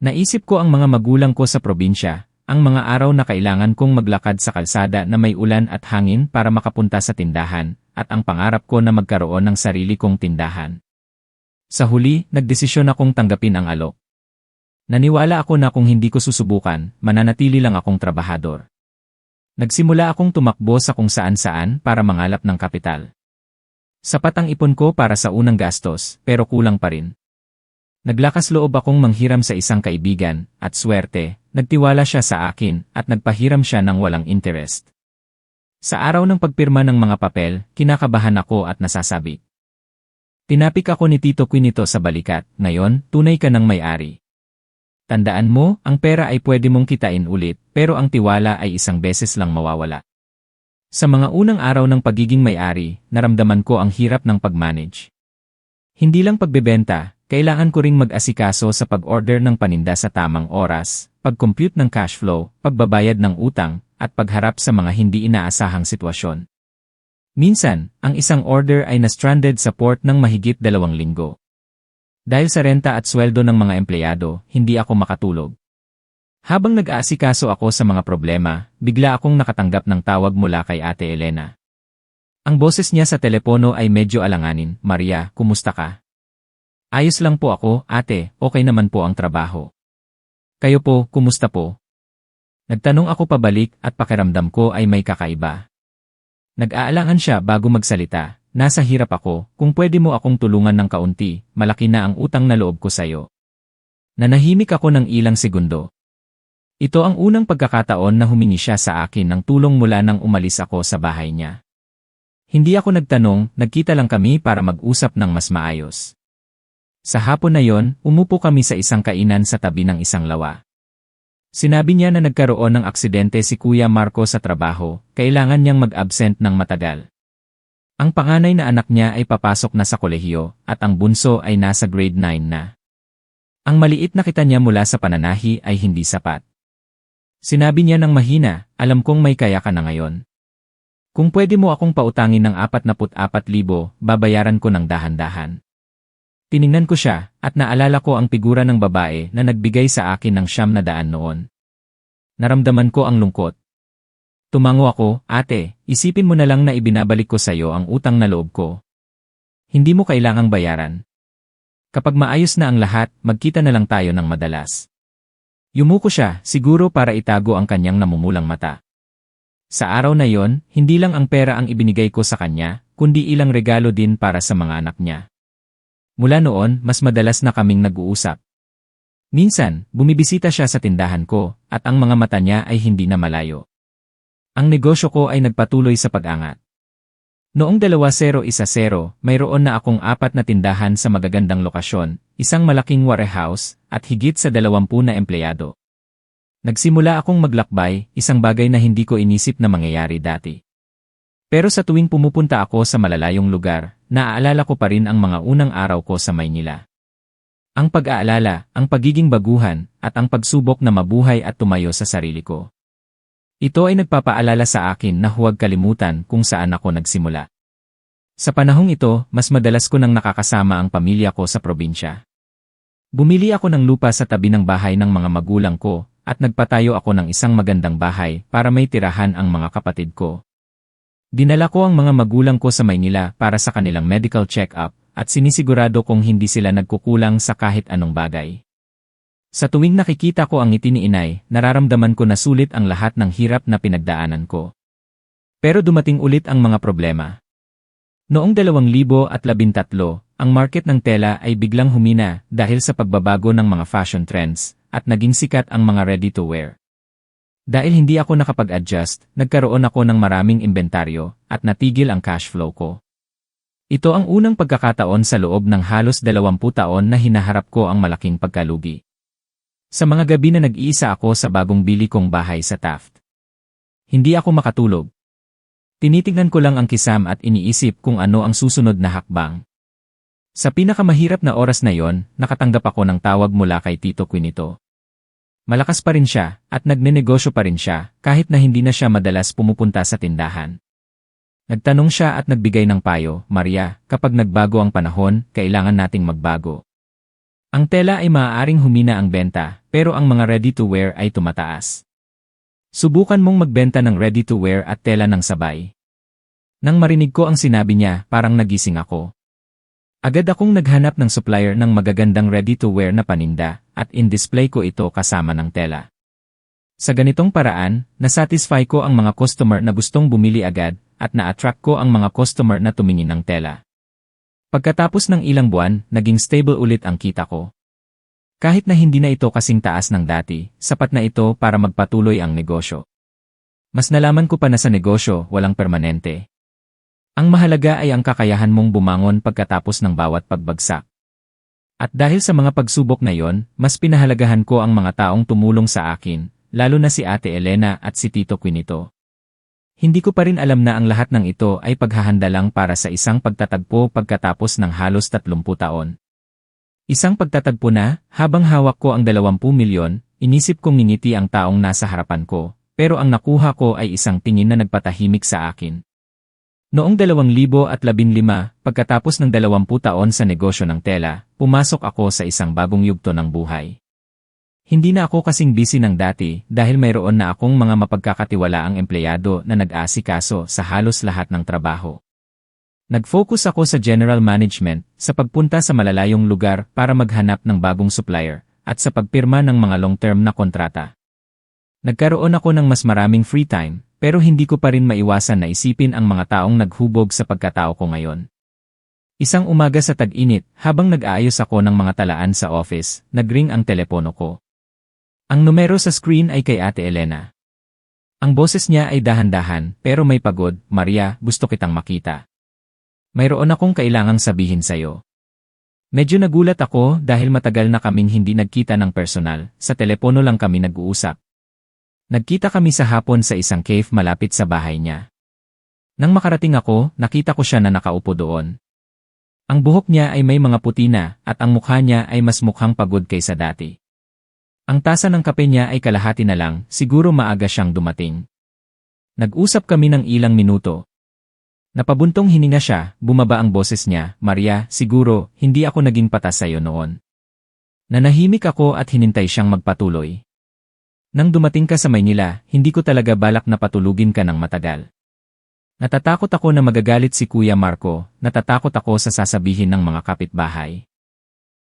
Naisip ko ang mga magulang ko sa probinsya, ang mga araw na kailangan kong maglakad sa kalsada na may ulan at hangin para makapunta sa tindahan, at ang pangarap ko na magkaroon ng sarili kong tindahan. Sa huli, nagdesisyon akong tanggapin ang alok. Naniwala ako na kung hindi ko susubukan, mananatili lang akong trabahador. Nagsimula akong tumakbo sa kung saan-saan para mangalap ng kapital. Sapat ang ipon ko para sa unang gastos, pero kulang pa rin. Naglakas loob akong manghiram sa isang kaibigan, at swerte, nagtiwala siya sa akin at nagpahiram siya ng walang interest. Sa araw ng pagpirma ng mga papel, kinakabahan ako at nasasabi. Tinapik ako ni Tito Quinito sa balikat, "Ngayon, tunay ka ng may-ari. Tandaan mo, ang pera ay pwede mong kitain ulit, pero ang tiwala ay isang beses lang mawawala." Sa mga unang araw ng pagiging may-ari, naramdaman ko ang hirap ng pag-manage. Hindi lang pagbebenta, kailangan ko ring mag-asikaso sa pag-order ng paninda sa tamang oras, pag-compute ng cash flow, pagbabayad ng utang, at pagharap sa mga hindi inaasahang sitwasyon. Minsan, ang isang order ay na-stranded sa port ng mahigit 2 linggo. Dahil sa renta at sweldo ng mga empleyado, hindi ako makatulog. Habang nag-aasikaso ako sa mga problema, bigla akong nakatanggap ng tawag mula kay Ate Elena. Ang boses niya sa telepono ay medyo alanganin, "Maria, kumusta ka?" "Ayos lang po ako, ate, okay naman po ang trabaho." "Kayo po, kumusta po?" Nagtanong ako pabalik at pakiramdam ko ay may kakaiba. Nag-aalangan siya bago magsalita. "Nasa hirap ako, kung pwede mo akong tulungan ng kaunti, malaki na ang utang na loob ko sa'yo." Nanahimik ako ng ilang segundo. Ito ang unang pagkakataon na humingi siya sa akin ng tulong mula nang umalis ako sa bahay niya. Hindi ako nagtanong, nagkita lang kami para mag-usap ng mas maayos. Sa hapon na yon, umupo kami sa isang kainan sa tabi ng isang lawa. Sinabi niya na nagkaroon ng aksidente si Kuya Marco sa trabaho, kailangan niyang mag-absent ng matagal. Ang panganay na anak niya ay papasok na sa kolehiyo, at ang bunso ay nasa grade 9 na. Ang maliit na kita niya mula sa pananahi ay hindi sapat. Sinabi niya ng mahina, alam kong may kaya ka na ngayon. Kung pwede mo akong pautangin ng 44,000, babayaran ko ng dahan-dahan. Tiningnan ko siya, at naalala ko ang figura ng babae na nagbigay sa akin ng 900 noon. Naramdaman ko ang lungkot. Tumango ako, ate, isipin mo na lang na ibinabalik ko sa iyo ang utang na loob ko. Hindi mo kailangang bayaran. Kapag maayos na ang lahat, magkita na lang tayo ng madalas. Yumuko siya, siguro para itago ang kanyang namumulang mata. Sa araw na yon, hindi lang ang pera ang ibinigay ko sa kanya, kundi ilang regalo din para sa mga anak niya. Mula noon, mas madalas na kaming nag-uusap. Minsan, bumibisita siya sa tindahan ko, at ang mga mata niya ay hindi na malayo. Ang negosyo ko ay nagpatuloy sa pag-angat. Noong 2010, mayroon na akong 4 na tindahan sa magagandang lokasyon, isang malaking warehouse, at higit sa 20 na empleyado. Nagsimula akong maglakbay, isang bagay na hindi ko inisip na mangyayari dati. Pero sa tuwing pumupunta ako sa malalayong lugar, naaalala ko pa rin ang mga unang araw ko sa Maynila. Ang pag-aalala, ang pagiging baguhan, at ang pagsubok na mabuhay at tumayo sa sarili ko. Ito ay nagpapaalala sa akin na huwag kalimutan kung saan ako nagsimula. Sa panahong ito, mas madalas ko nang nakakasama ang pamilya ko sa probinsya. Bumili ako ng lupa sa tabi ng bahay ng mga magulang ko, at nagpatayo ako ng isang magandang bahay para may tirahan ang mga kapatid ko. Dinala ko ang mga magulang ko sa Maynila para sa kanilang medical check-up, at sinisigurado kong hindi sila nagkukulang sa kahit anong bagay. Sa tuwing nakikita ko ang ngiti ni inay, nararamdaman ko na sulit ang lahat ng hirap na pinagdaanan ko. Pero dumating ulit ang mga problema. Noong 2013, ang market ng tela ay biglang humina dahil sa pagbabago ng mga fashion trends, at naging sikat ang mga ready-to-wear. Dahil hindi ako nakapag-adjust, nagkaroon ako ng maraming inventaryo, at natigil ang cash flow ko. Ito ang unang pagkakataon sa loob ng halos 20 taon na hinaharap ko ang malaking pagkalugi. Sa mga gabi na nag-iisa ako sa bagong bili kong bahay sa Taft. Hindi ako makatulog. Tinitingnan ko lang ang kisam at iniisip kung ano ang susunod na hakbang. Sa pinakamahirap na oras na yon, nakatanggap ako ng tawag mula kay Tito Quinito. Malakas pa rin siya, at nagnenegosyo pa rin siya, kahit na hindi na siya madalas pumupunta sa tindahan. Nagtanong siya at nagbigay ng payo, Maria, kapag nagbago ang panahon, kailangan nating magbago. Ang tela ay maaaring humina ang benta, pero ang mga ready-to-wear ay tumataas. Subukan mong magbenta ng ready-to-wear at tela ng sabay. Nang marinig ko ang sinabi niya, parang nagising ako. Agad akong naghanap ng supplier ng magagandang ready-to-wear na paninda, at in-display ko ito kasama ng tela. Sa ganitong paraan, nasatisfy ko ang mga customer na gustong bumili agad, at na-attract ko ang mga customer na tumingin ng tela. Pagkatapos ng ilang buwan, naging stable ulit ang kita ko. Kahit na hindi na ito kasing taas ng dati, sapat na ito para magpatuloy ang negosyo. Mas nalaman ko pa na sa negosyo, walang permanente. Ang mahalaga ay ang kakayahan mong bumangon pagkatapos ng bawat pagbagsak. At dahil sa mga pagsubok na yon, mas pinahalagahan ko ang mga taong tumulong sa akin, lalo na si Ate Elena at si Tito Quinito. Hindi ko pa rin alam na ang lahat ng ito ay paghahanda lang para sa isang pagtatagpo pagkatapos ng halos 30 taon. Isang pagtatagpo na, habang hawak ko ang 20 milyon, inisip kong ngingiti ang taong nasa harapan ko, pero ang nakuha ko ay isang tingin na nagpatahimik sa akin. Noong 2015, pagkatapos ng 20 taon sa negosyo ng tela, pumasok ako sa isang bagong yugto ng buhay. Hindi na ako kasing busy ng dati dahil mayroon na akong mga mapagkakatiwalaang empleyado na nag-aasikaso sa halos lahat ng trabaho. Nag-focus ako sa general management, sa pagpunta sa malalayong lugar para maghanap ng bagong supplier, at sa pagpirma ng mga long-term na kontrata. Nagkaroon ako ng mas maraming free time, pero hindi ko pa rin maiwasan na isipin ang mga taong naghubog sa pagkatao ko ngayon. Isang umaga sa tag-init, habang nag-aayos ako ng mga talaan sa office, nagring ang telepono ko. Ang numero sa screen ay kay Ate Elena. Ang boses niya ay dahan-dahan, pero may pagod, Maria, gusto kitang makita. Mayroon akong kailangang sabihin sa'yo. Medyo nagulat ako dahil matagal na kaming hindi nagkita ng personal, sa telepono lang kami nag-uusap. Nagkita kami sa hapon sa isang cave malapit sa bahay niya. Nang makarating ako, nakita ko siya na nakaupo doon. Ang buhok niya ay may mga puti na, at ang mukha niya ay mas mukhang pagod kaysa dati. Ang tasa ng kape niya ay kalahati na lang, siguro maaga siyang dumating. Nag-usap kami ng ilang minuto. Napabuntong hininga siya, bumaba ang boses niya, Maria, siguro, hindi ako naging patas sa'yo noon. Nanahimik ako at hinintay siyang magpatuloy. Nang dumating ka sa Maynila, hindi ko talaga balak na patulugin ka ng matagal. Natatakot ako na magagalit si Kuya Marco, natatakot ako sa sasabihin ng mga kapitbahay.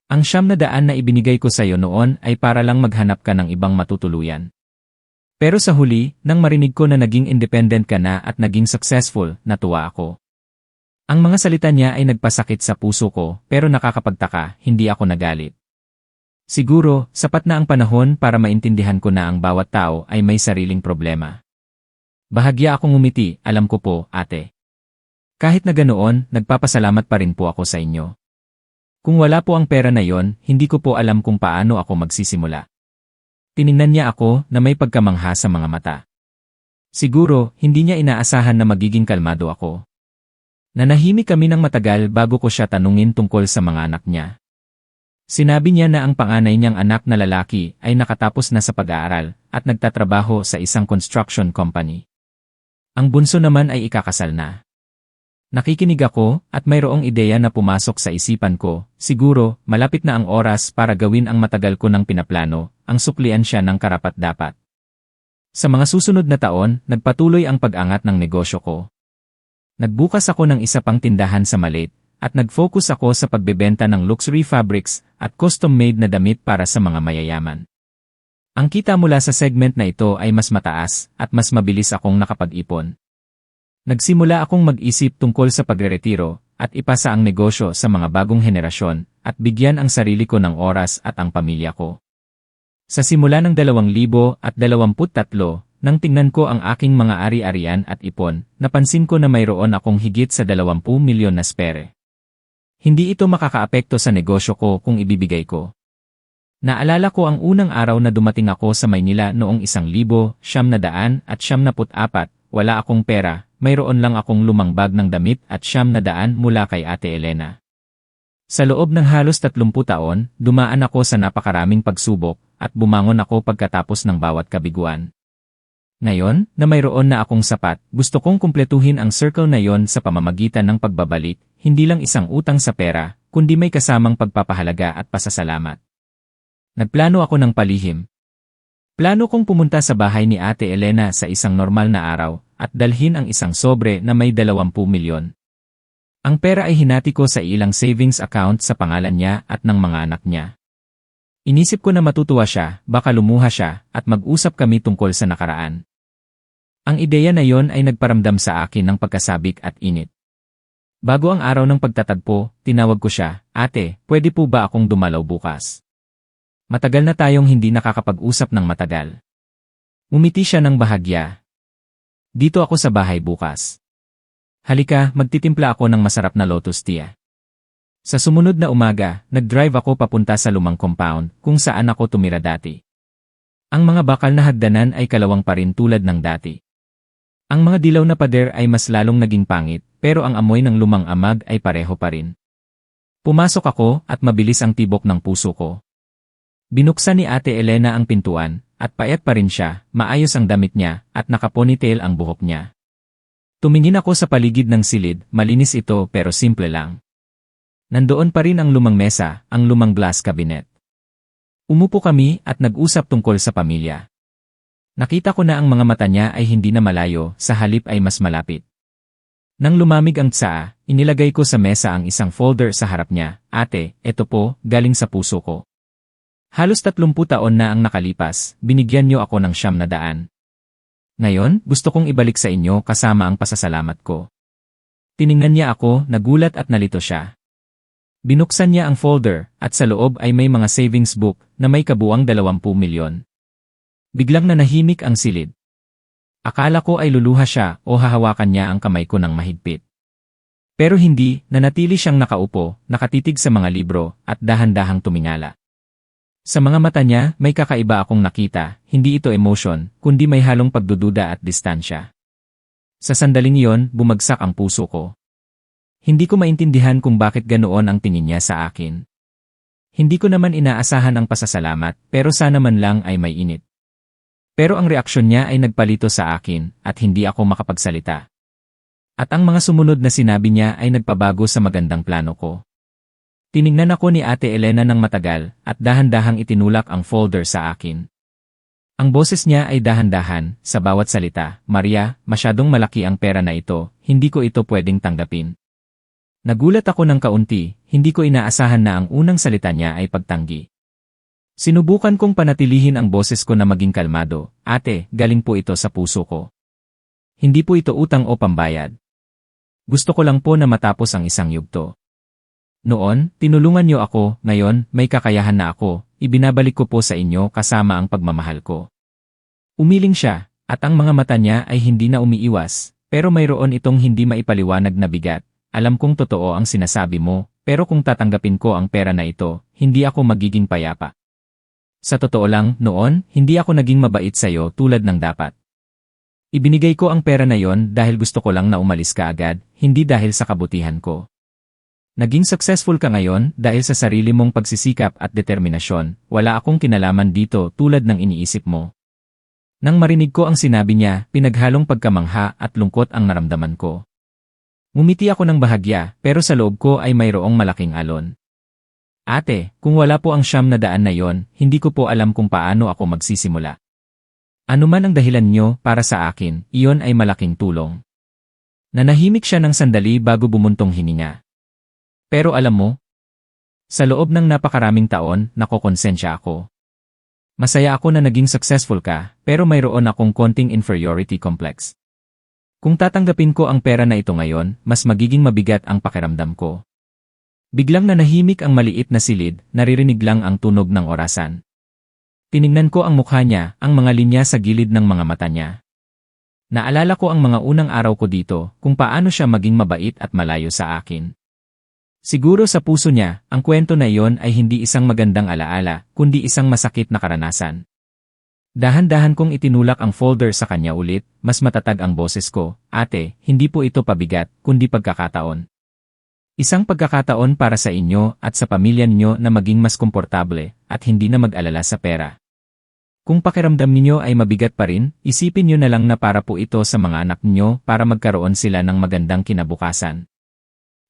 Ang 900 na ibinigay ko sa'yo noon ay para lang maghanap ka ng ibang matutuluyan. Pero sa huli, nang marinig ko na naging independent ka na at naging successful, natuwa ako. Ang mga salita niya ay nagpasakit sa puso ko, pero nakakapagtaka, hindi ako nagalit. Siguro, sapat na ang panahon para maintindihan ko na ang bawat tao ay may sariling problema. Bahagya akong umiti, alam ko po, ate. Kahit na ganoon, nagpapasalamat pa rin po ako sa inyo. Kung wala po ang pera na yon, hindi ko po alam kung paano ako magsisimula. Tiningnan niya ako na may pagkamangha sa mga mata. Siguro, hindi niya inaasahan na magiging kalmado ako. Nanahimik kami ng matagal bago ko siya tanungin tungkol sa mga anak niya. Sinabi niya na ang panganay niyang anak na lalaki ay nakatapos na sa pag-aaral at nagtatrabaho sa isang construction company. Ang bunso naman ay ikakasal na. Nakikinig ako at mayroong ideya na pumasok sa isipan ko, siguro, malapit na ang oras para gawin ang matagal ko ng pinaplano, ang suklian siya ng karapat-dapat. Sa mga susunod na taon, nagpatuloy ang pag-angat ng negosyo ko. Nagbukas ako ng isa pang tindahan sa maliit, at nag-focus ako sa pagbebenta ng luxury fabrics at custom-made na damit para sa mga mayayaman. Ang kita mula sa segment na ito ay mas mataas at mas mabilis akong nakapag-ipon. Nagsimula akong mag-isip tungkol sa pagreretiro at ipasa ang negosyo sa mga bagong henerasyon at bigyan ang sarili ko ng oras at ang pamilya ko. Sa simula ng 2023, nang tingnan ko ang aking mga ari-arian at ipon, napansin ko na mayroon akong higit sa 20 milyon na spere. Hindi ito makakaapekto sa negosyo ko kung ibibigay ko. Naalala ko ang unang araw na dumating ako sa Maynila noong 1974, wala akong pera, mayroon lang akong lumang bag ng damit at 900 mula kay Ate Elena. Sa loob ng halos 30 taon, dumaan ako sa napakaraming pagsubok at bumangon ako pagkatapos ng bawat kabiguan. Ngayon, na mayroon na akong sapat, gusto kong kumpletuhin ang circle na yon sa pamamagitan ng pagbabalik, hindi lang isang utang sa pera, kundi may kasamang pagpapahalaga at pasasalamat. Nagplano ako ng palihim. Plano kong pumunta sa bahay ni Ate Elena sa isang normal na araw at dalhin ang isang sobre na may 20 milyon. Ang pera ay hinati ko sa ilang savings account sa pangalan niya at ng mga anak niya. Inisip ko na matutuwa siya, baka lumuha siya, at mag-usap kami tungkol sa nakaraan. Ang ideya na yon ay nagparamdam sa akin ng pagkasabik at init. Bago ang araw ng pagtatagpo, tinawag ko siya, Ate, pwede po ba akong dumalaw bukas? Matagal na tayong hindi nakakapag-usap ng matagal. Umiti siya ng bahagya. Dito ako sa bahay bukas. Halika, magtitimpla ako ng masarap na lotus tea. Sa sumunod na umaga, nag-drive ako papunta sa lumang compound kung saan ako tumira dati. Ang mga bakal na hagdanan ay kalawang pa rin tulad ng dati. Ang mga dilaw na pader ay mas lalong naging pangit, pero ang amoy ng lumang amag ay pareho pa rin. Pumasok ako at mabilis ang tibok ng puso ko. Binuksan ni Ate Elena ang pintuan, at payat pa rin siya, maayos ang damit niya, at nakaponytail ang buhok niya. Tumingin ako sa paligid ng silid, malinis ito pero simple lang. Nandoon pa rin ang lumang mesa, ang lumang glass cabinet. Umupo kami at nag-usap tungkol sa pamilya. Nakita ko na ang mga mata niya ay hindi na malayo, sa halip ay mas malapit. Nang lumamig ang tsaa, inilagay ko sa mesa ang isang folder sa harap niya, Ate, eto po, galing sa puso ko. Halos 30 taon na ang nakalipas, binigyan niyo ako ng 900. Ngayon, gusto kong ibalik sa inyo kasama ang pasasalamat ko. Tiningnan niya ako, nagulat at nalito siya. Binuksan niya ang folder, at sa loob ay may mga savings book na may kabuang 20 milyon. Biglang nanahimik ang silid. Akala ko ay luluha siya o hahawakan niya ang kamay ko ng mahigpit. Pero hindi, nanatili siyang nakaupo, nakatitig sa mga libro, at dahan-dahang tumingala. Sa mga mata niya, may kakaiba akong nakita, hindi ito emotion, kundi may halong pagdududa at distansya. Sa sandaling iyon, bumagsak ang puso ko. Hindi ko maintindihan kung bakit ganoon ang tingin niya sa akin. Hindi ko naman inaasahan ang pasasalamat, pero sana man lang ay may init. Pero ang reaksyon niya ay nagpalito sa akin at hindi ako makapagsalita. At ang mga sumunod na sinabi niya ay nagpabago sa magandang plano ko. Tiningnan ako ni Ate Elena ng matagal at dahan-dahang itinulak ang folder sa akin. Ang boses niya ay dahan-dahan, sa bawat salita, "Maria, masyadong malaki ang pera na ito, hindi ko ito pwedeng tanggapin." Nagulat ako ng kaunti, hindi ko inaasahan na ang unang salita niya ay pagtanggi. Sinubukan kong panatilihin ang boses ko na maging kalmado, "Ate, galing po ito sa puso ko. Hindi po ito utang o pambayad. Gusto ko lang po na matapos ang isang yugto. Noon, tinulungan niyo ako, ngayon, may kakayahan na ako, ibinabalik ko po sa inyo kasama ang pagmamahal ko." Umiling siya, at ang mga mata niya ay hindi na umiiwas, pero mayroon itong hindi maipaliwanag na bigat. "Alam kong totoo ang sinasabi mo, pero kung tatanggapin ko ang pera na ito, hindi ako magiging payapa. Sa totoo lang, noon, hindi ako naging mabait sa'yo tulad ng dapat. Ibinigay ko ang pera na yon dahil gusto ko lang na umalis ka agad, hindi dahil sa kabutihan ko. Naging successful ka ngayon dahil sa sarili mong pagsisikap at determinasyon, wala akong kinalaman dito tulad ng iniisip mo." Nang marinig ko ang sinabi niya, pinaghalong pagkamangha at lungkot ang naramdaman ko. Ngumiti ako ng bahagya, pero sa loob ko ay mayroong malaking alon. "Ate, kung wala po ang siyam na daan na yon, hindi ko po alam kung paano ako magsisimula. Ano man ang dahilan niyo para sa akin, iyon ay malaking tulong." Nanahimik siya ng sandali bago bumuntong hininga. "Pero alam mo, sa loob ng napakaraming taon, nakokonsensya ako. Masaya ako na naging successful ka, pero mayroon akong konting inferiority complex. Kung tatanggapin ko ang pera na ito ngayon, mas magiging mabigat ang pakiramdam ko." Biglang nanahimik ang maliit na silid, naririnig lang ang tunog ng orasan. Tiningnan ko ang mukha niya, ang mga linya sa gilid ng mga mata niya. Naalala ko ang mga unang araw ko dito, kung paano siya maging mabait at malayo sa akin. Siguro sa puso niya, ang kwento na iyon ay hindi isang magandang alaala, kundi isang masakit na karanasan. Dahan-dahan kong itinulak ang folder sa kanya ulit, mas matatag ang boses ko, "Ate, hindi po ito pabigat, kundi pagkakataon. Isang pagkakataon para sa inyo at sa pamilya niyo na maging mas komportable at hindi na mag-alala sa pera. Kung pakiramdam niyo ay mabigat pa rin, isipin niyo na lang na para po ito sa mga anak niyo para magkaroon sila ng magandang kinabukasan."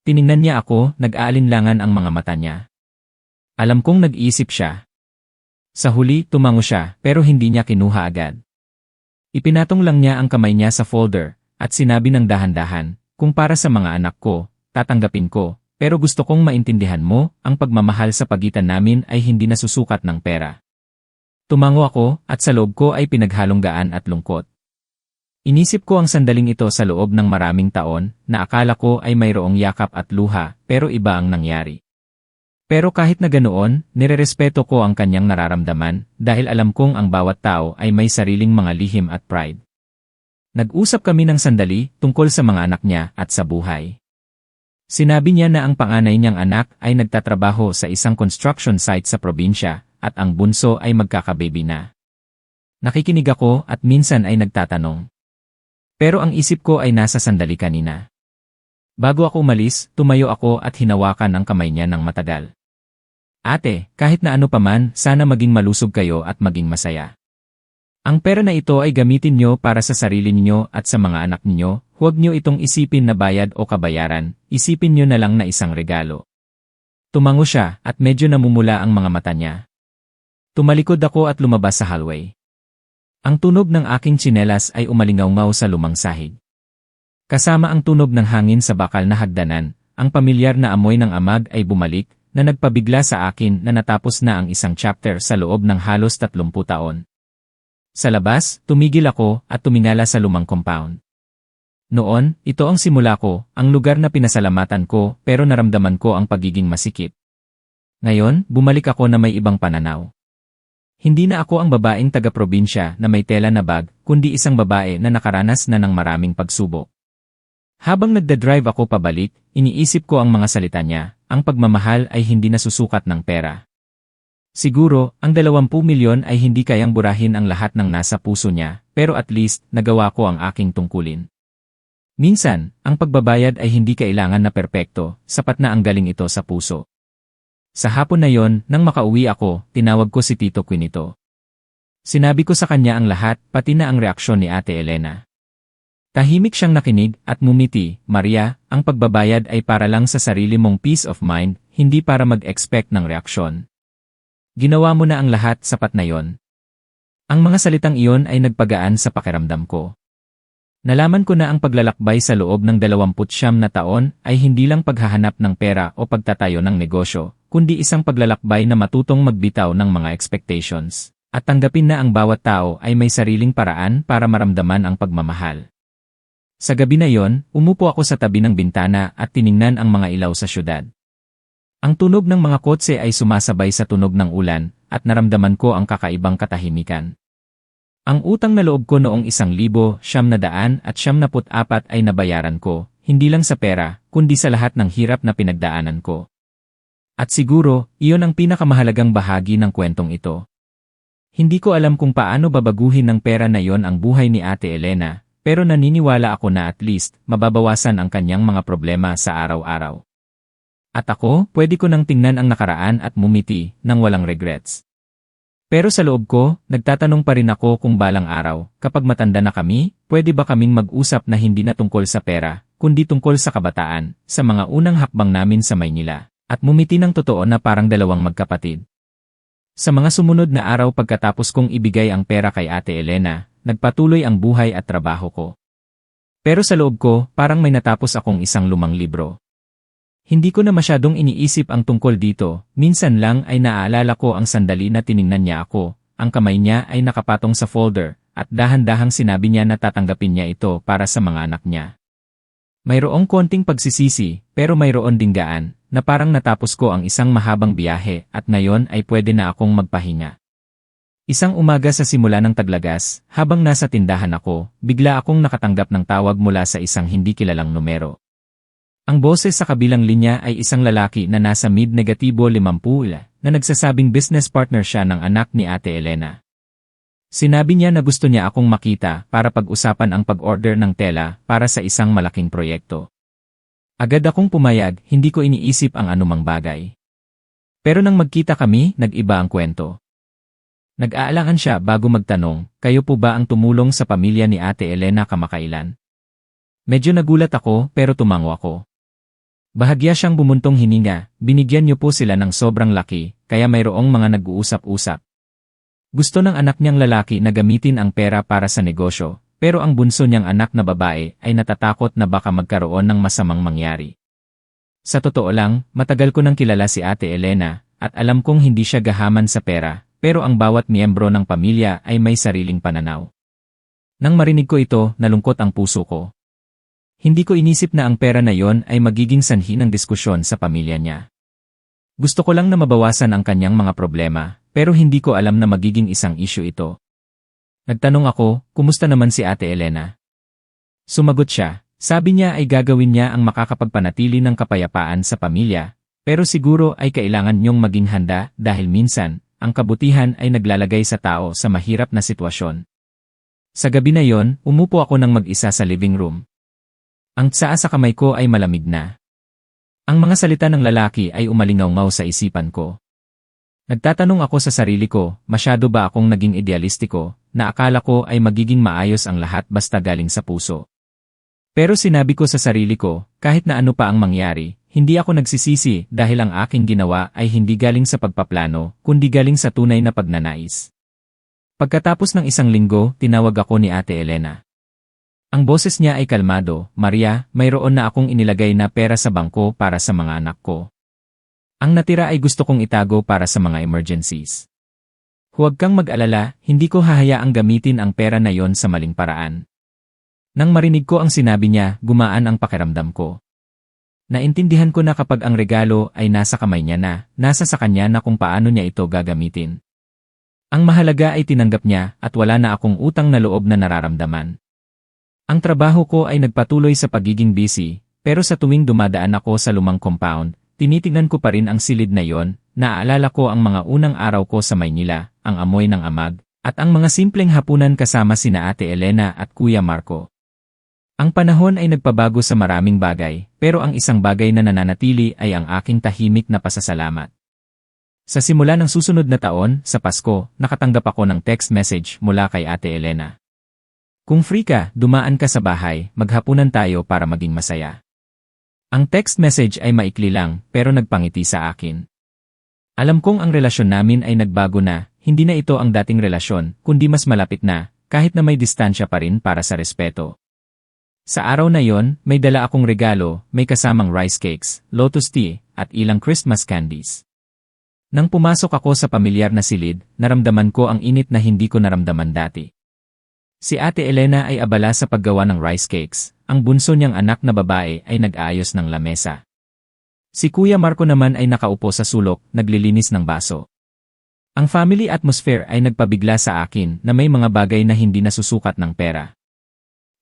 Tiningnan niya ako, nag-aalinlangan ang mga mata niya. Alam kong nag-iisip siya. Sa huli, tumango siya, pero hindi niya kinuha agad. Ipinatong lang niya ang kamay niya sa folder, at sinabi ng dahan-dahan, "Kung para sa mga anak ko, tatanggapin ko, pero gusto kong maintindihan mo, ang pagmamahal sa pagitan namin ay hindi nasusukat ng pera." Tumango ako, at sa loob ko ay pinaghalong gaan at lungkot. Inisip ko ang sandaling ito sa loob ng maraming taon, na akala ko ay mayroong yakap at luha, pero iba ang nangyari. Pero kahit na ganoon, nirerespeto ko ang kanyang nararamdaman, dahil alam kong ang bawat tao ay may sariling mga lihim at pride. Nag-usap kami ng sandali tungkol sa mga anak niya at sa buhay. Sinabi niya na ang panganay niyang anak ay nagtatrabaho sa isang construction site sa probinsya, at ang bunso ay magkakababy na. Nakikinig ako at minsan ay nagtatanong. Pero ang isip ko ay nasa sandali kanina. Bago ako umalis, tumayo ako at hinawakan ang kamay niya ng matagal. "Ate, kahit na ano paman, sana maging malusog kayo at maging masaya. Ang pera na ito ay gamitin niyo para sa sarili niyo at sa mga anak niyo, huwag niyo itong isipin na bayad o kabayaran, isipin niyo na lang na isang regalo." Tumango siya at medyo namumula ang mga mata niya. Tumalikod ako at lumabas sa hallway. Ang tunog ng aking tsinelas ay umalingaw-ngaw sa lumang sahig. Kasama ang tunog ng hangin sa bakal na hagdanan, ang pamilyar na amoy ng amag ay bumalik, na nagpabigla sa akin na natapos na ang isang chapter sa loob ng halos 30 taon. Sa labas, tumigil ako at tumingala sa lumang compound. Noon, ito ang simula ko, ang lugar na pinasalamatan ko, pero naramdaman ko ang pagiging masikip. Ngayon, bumalik ako na may ibang pananaw. Hindi na ako ang babaeng taga-probinsya na may tela na bag, kundi isang babae na nakaranas na ng maraming pagsubok. Habang nagdadrive ako pabalik, iniisip ko ang mga salita niya, ang pagmamahal ay hindi nasusukat ng pera. Siguro, ang 20 milyon ay hindi kayang burahin ang lahat ng nasa puso niya, pero at least, nagawa ko ang aking tungkulin. Minsan, ang pagbabayad ay hindi kailangan na perpekto, sapat na ang galing ito sa puso. Sa hapon na yon, nang makauwi ako, tinawag ko si Tito Quinito. Sinabi ko sa kanya ang lahat, pati na ang reaksyon ni Ate Elena. Tahimik siyang nakinig at ngumiti, Maria, ang pagbabayad ay para lang sa sarili mong peace of mind, hindi para mag-expect ng reaksyon. Ginawa mo na ang lahat, sapat na yon. Ang mga salitang iyon ay nagpagaan sa pakiramdam ko. Nalaman ko na ang paglalakbay sa loob ng 29 na taon ay hindi lang paghahanap ng pera o pagtatayo ng negosyo, kundi isang paglalakbay na matutong magbitaw ng mga expectations, at tanggapin na ang bawat tao ay may sariling paraan para maramdaman ang pagmamahal. Sa gabi na yon, umupo ako sa tabi ng bintana at tiningnan ang mga ilaw sa syudad. Ang tunog ng mga kotse ay sumasabay sa tunog ng ulan, at naramdaman ko ang kakaibang katahimikan. Ang utang na loob ko noong 1,974 ay nabayaran ko, hindi lang sa pera, kundi sa lahat ng hirap na pinagdaanan ko. At siguro, iyon ang pinakamahalagang bahagi ng kwentong ito. Hindi ko alam kung paano babaguhin ng pera na yon ang buhay ni Ate Elena, pero naniniwala ako na at least, mababawasan ang kanyang mga problema sa araw-araw. At ako, pwede ko nang tingnan ang nakaraan at mumiti, nang walang regrets. Pero sa loob ko, nagtatanong pa rin ako kung balang araw, kapag matanda na kami, pwede ba kaming mag-usap na hindi na tungkol sa pera, kundi tungkol sa kabataan, sa mga unang hakbang namin sa Maynila, at mumiti ng totoo na parang dalawang magkapatid. Sa mga sumunod na araw pagkatapos kong ibigay ang pera kay Ate Elena, nagpatuloy ang buhay at trabaho ko. Pero sa loob ko, parang may natapos akong isang lumang libro. Hindi ko na masyadong iniisip ang tungkol dito, minsan lang ay naaalala ko ang sandali na tiningnan niya ako, ang kamay niya ay nakapatong sa folder, at dahan-dahang sinabi niya na tatanggapin niya ito para sa mga anak niya. Mayroong konting pagsisisi, pero mayroon ding gaan, na parang natapos ko ang isang mahabang biyahe at ngayon ay pwede na akong magpahinga. Isang umaga sa simula ng Taglagas, habang nasa tindahan ako, bigla akong nakatanggap ng tawag mula sa isang hindi kilalang numero. Ang boses sa kabilang linya ay isang lalaki na nasa mid-50 na nagsasabing business partner siya ng anak ni Ate Elena. Sinabi niya na gusto niya akong makita para pag-usapan ang pag-order ng tela para sa isang malaking proyekto. Agad akong pumayag, hindi ko iniisip ang anumang bagay. Pero nang magkita kami, nag-iba ang kwento. Nag-aalangan siya bago magtanong, kayo po ba ang tumulong sa pamilya ni Ate Elena kamakailan? Medyo nagulat ako pero tumango ako. Bahagya siyang bumuntong hininga, binigyan niyo po sila ng sobrang laki, kaya mayroong mga nag-uusap-usap. Gusto ng anak niyang lalaki na gamitin ang pera para sa negosyo, pero ang bunso niyang anak na babae ay natatakot na baka magkaroon ng masamang mangyari. Sa totoo lang, matagal ko nang kilala si Ate Elena, at alam kong hindi siya gahaman sa pera, pero ang bawat miyembro ng pamilya ay may sariling pananaw. Nang marinig ko ito, nalungkot ang puso ko. Hindi ko inisip na ang pera na yon ay magiging sanhi ng diskusyon sa pamilya niya. Gusto ko lang na mabawasan ang kanyang mga problema, pero hindi ko alam na magiging isang issue ito. Nagtanong ako, kumusta naman si Ate Elena? Sumagot siya, sabi niya ay gagawin niya ang makakapagpanatili ng kapayapaan sa pamilya, pero siguro ay kailangan niyong maging handa dahil minsan, ang kabutihan ay naglalagay sa tao sa mahirap na sitwasyon. Sa gabi na yon, umupo ako ng mag-isa sa living room. Ang tsaa sa kamay ko ay malamig na. Ang mga salita ng lalaki ay umalingaw-ngaw sa isipan ko. Nagtatanong ako sa sarili ko, masyado ba akong naging idealistiko, na akala ko ay magiging maayos ang lahat basta galing sa puso. Pero sinabi ko sa sarili ko, kahit na ano pa ang mangyari, hindi ako nagsisisi dahil ang aking ginawa ay hindi galing sa pagpaplano, kundi galing sa tunay na pagnanais. Pagkatapos ng isang linggo, tinawag ako ni Ate Elena. Ang boses niya ay kalmado, Maria, mayroon na akong inilagay na pera sa bangko para sa mga anak ko. Ang natira ay gusto kong itago para sa mga emergencies. Huwag kang mag-alala, hindi ko hahayaang gamitin ang pera na yon sa maling paraan. Nang marinig ko ang sinabi niya, gumaan ang pakiramdam ko. Naintindihan ko na kapag ang regalo ay nasa kamay niya na, nasa sa kanya na kung paano niya ito gagamitin. Ang mahalaga ay tinanggap niya at wala na akong utang na loob na nararamdaman. Ang trabaho ko ay nagpatuloy sa pagiging busy, pero sa tuwing dumadaan ako sa lumang compound, tinitingnan ko pa rin ang silid na yon, naaalala ko ang mga unang araw ko sa Maynila, ang amoy ng amag, at ang mga simpleng hapunan kasama sina Ate Elena at Kuya Marco. Ang panahon ay nagpabago sa maraming bagay, pero ang isang bagay na nananatili ay ang aking tahimik na pasasalamat. Sa simula ng susunod na taon, sa Pasko, nakatanggap ako ng text message mula kay Ate Elena. Kung free ka, dumaan ka sa bahay, maghapunan tayo para maging masaya. Ang text message ay maikli lang, pero nagpangiti sa akin. Alam kong ang relasyon namin ay nagbago na, hindi na ito ang dating relasyon, kundi mas malapit na, kahit na may distansya pa rin para sa respeto. Sa araw na yon, may dala akong regalo, may kasamang rice cakes, lotus tea, at ilang Christmas candies. Nang pumasok ako sa pamilyar na silid, naramdaman ko ang init na hindi ko naramdaman dati. Si Ate Elena ay abala sa paggawa ng rice cakes, ang bunso niyang anak na babae ay nag-aayos ng lamesa. Si Kuya Marco naman ay nakaupo sa sulok, naglilinis ng baso. Ang family atmosphere ay nagpabigla sa akin na may mga bagay na hindi nasusukat ng pera.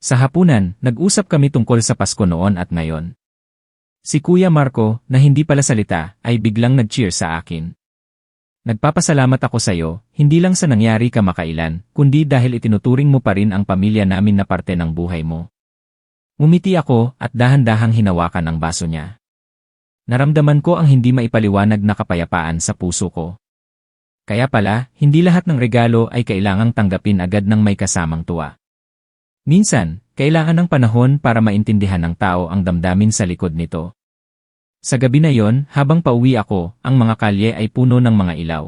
Sa hapunan, nag-usap kami tungkol sa Pasko noon at ngayon. Si Kuya Marco, na hindi pala salita, ay biglang nag-cheer sa akin. Nagpapasalamat ako sa iyo, hindi lang sa nangyari kamakailan, kundi dahil itinuturing mo pa rin ang pamilya namin na parte ng buhay mo. Umiti ako at dahan-dahang hinawakan ang baso niya. Naramdaman ko ang hindi maipaliwanag na kapayapaan sa puso ko. Kaya pala, hindi lahat ng regalo ay kailangang tanggapin agad ng may kasamang tuwa. Minsan, kailangan ng panahon para maintindihan ng tao ang damdamin sa likod nito. Sa gabi na yon, habang pauwi ako, ang mga kalye ay puno ng mga ilaw.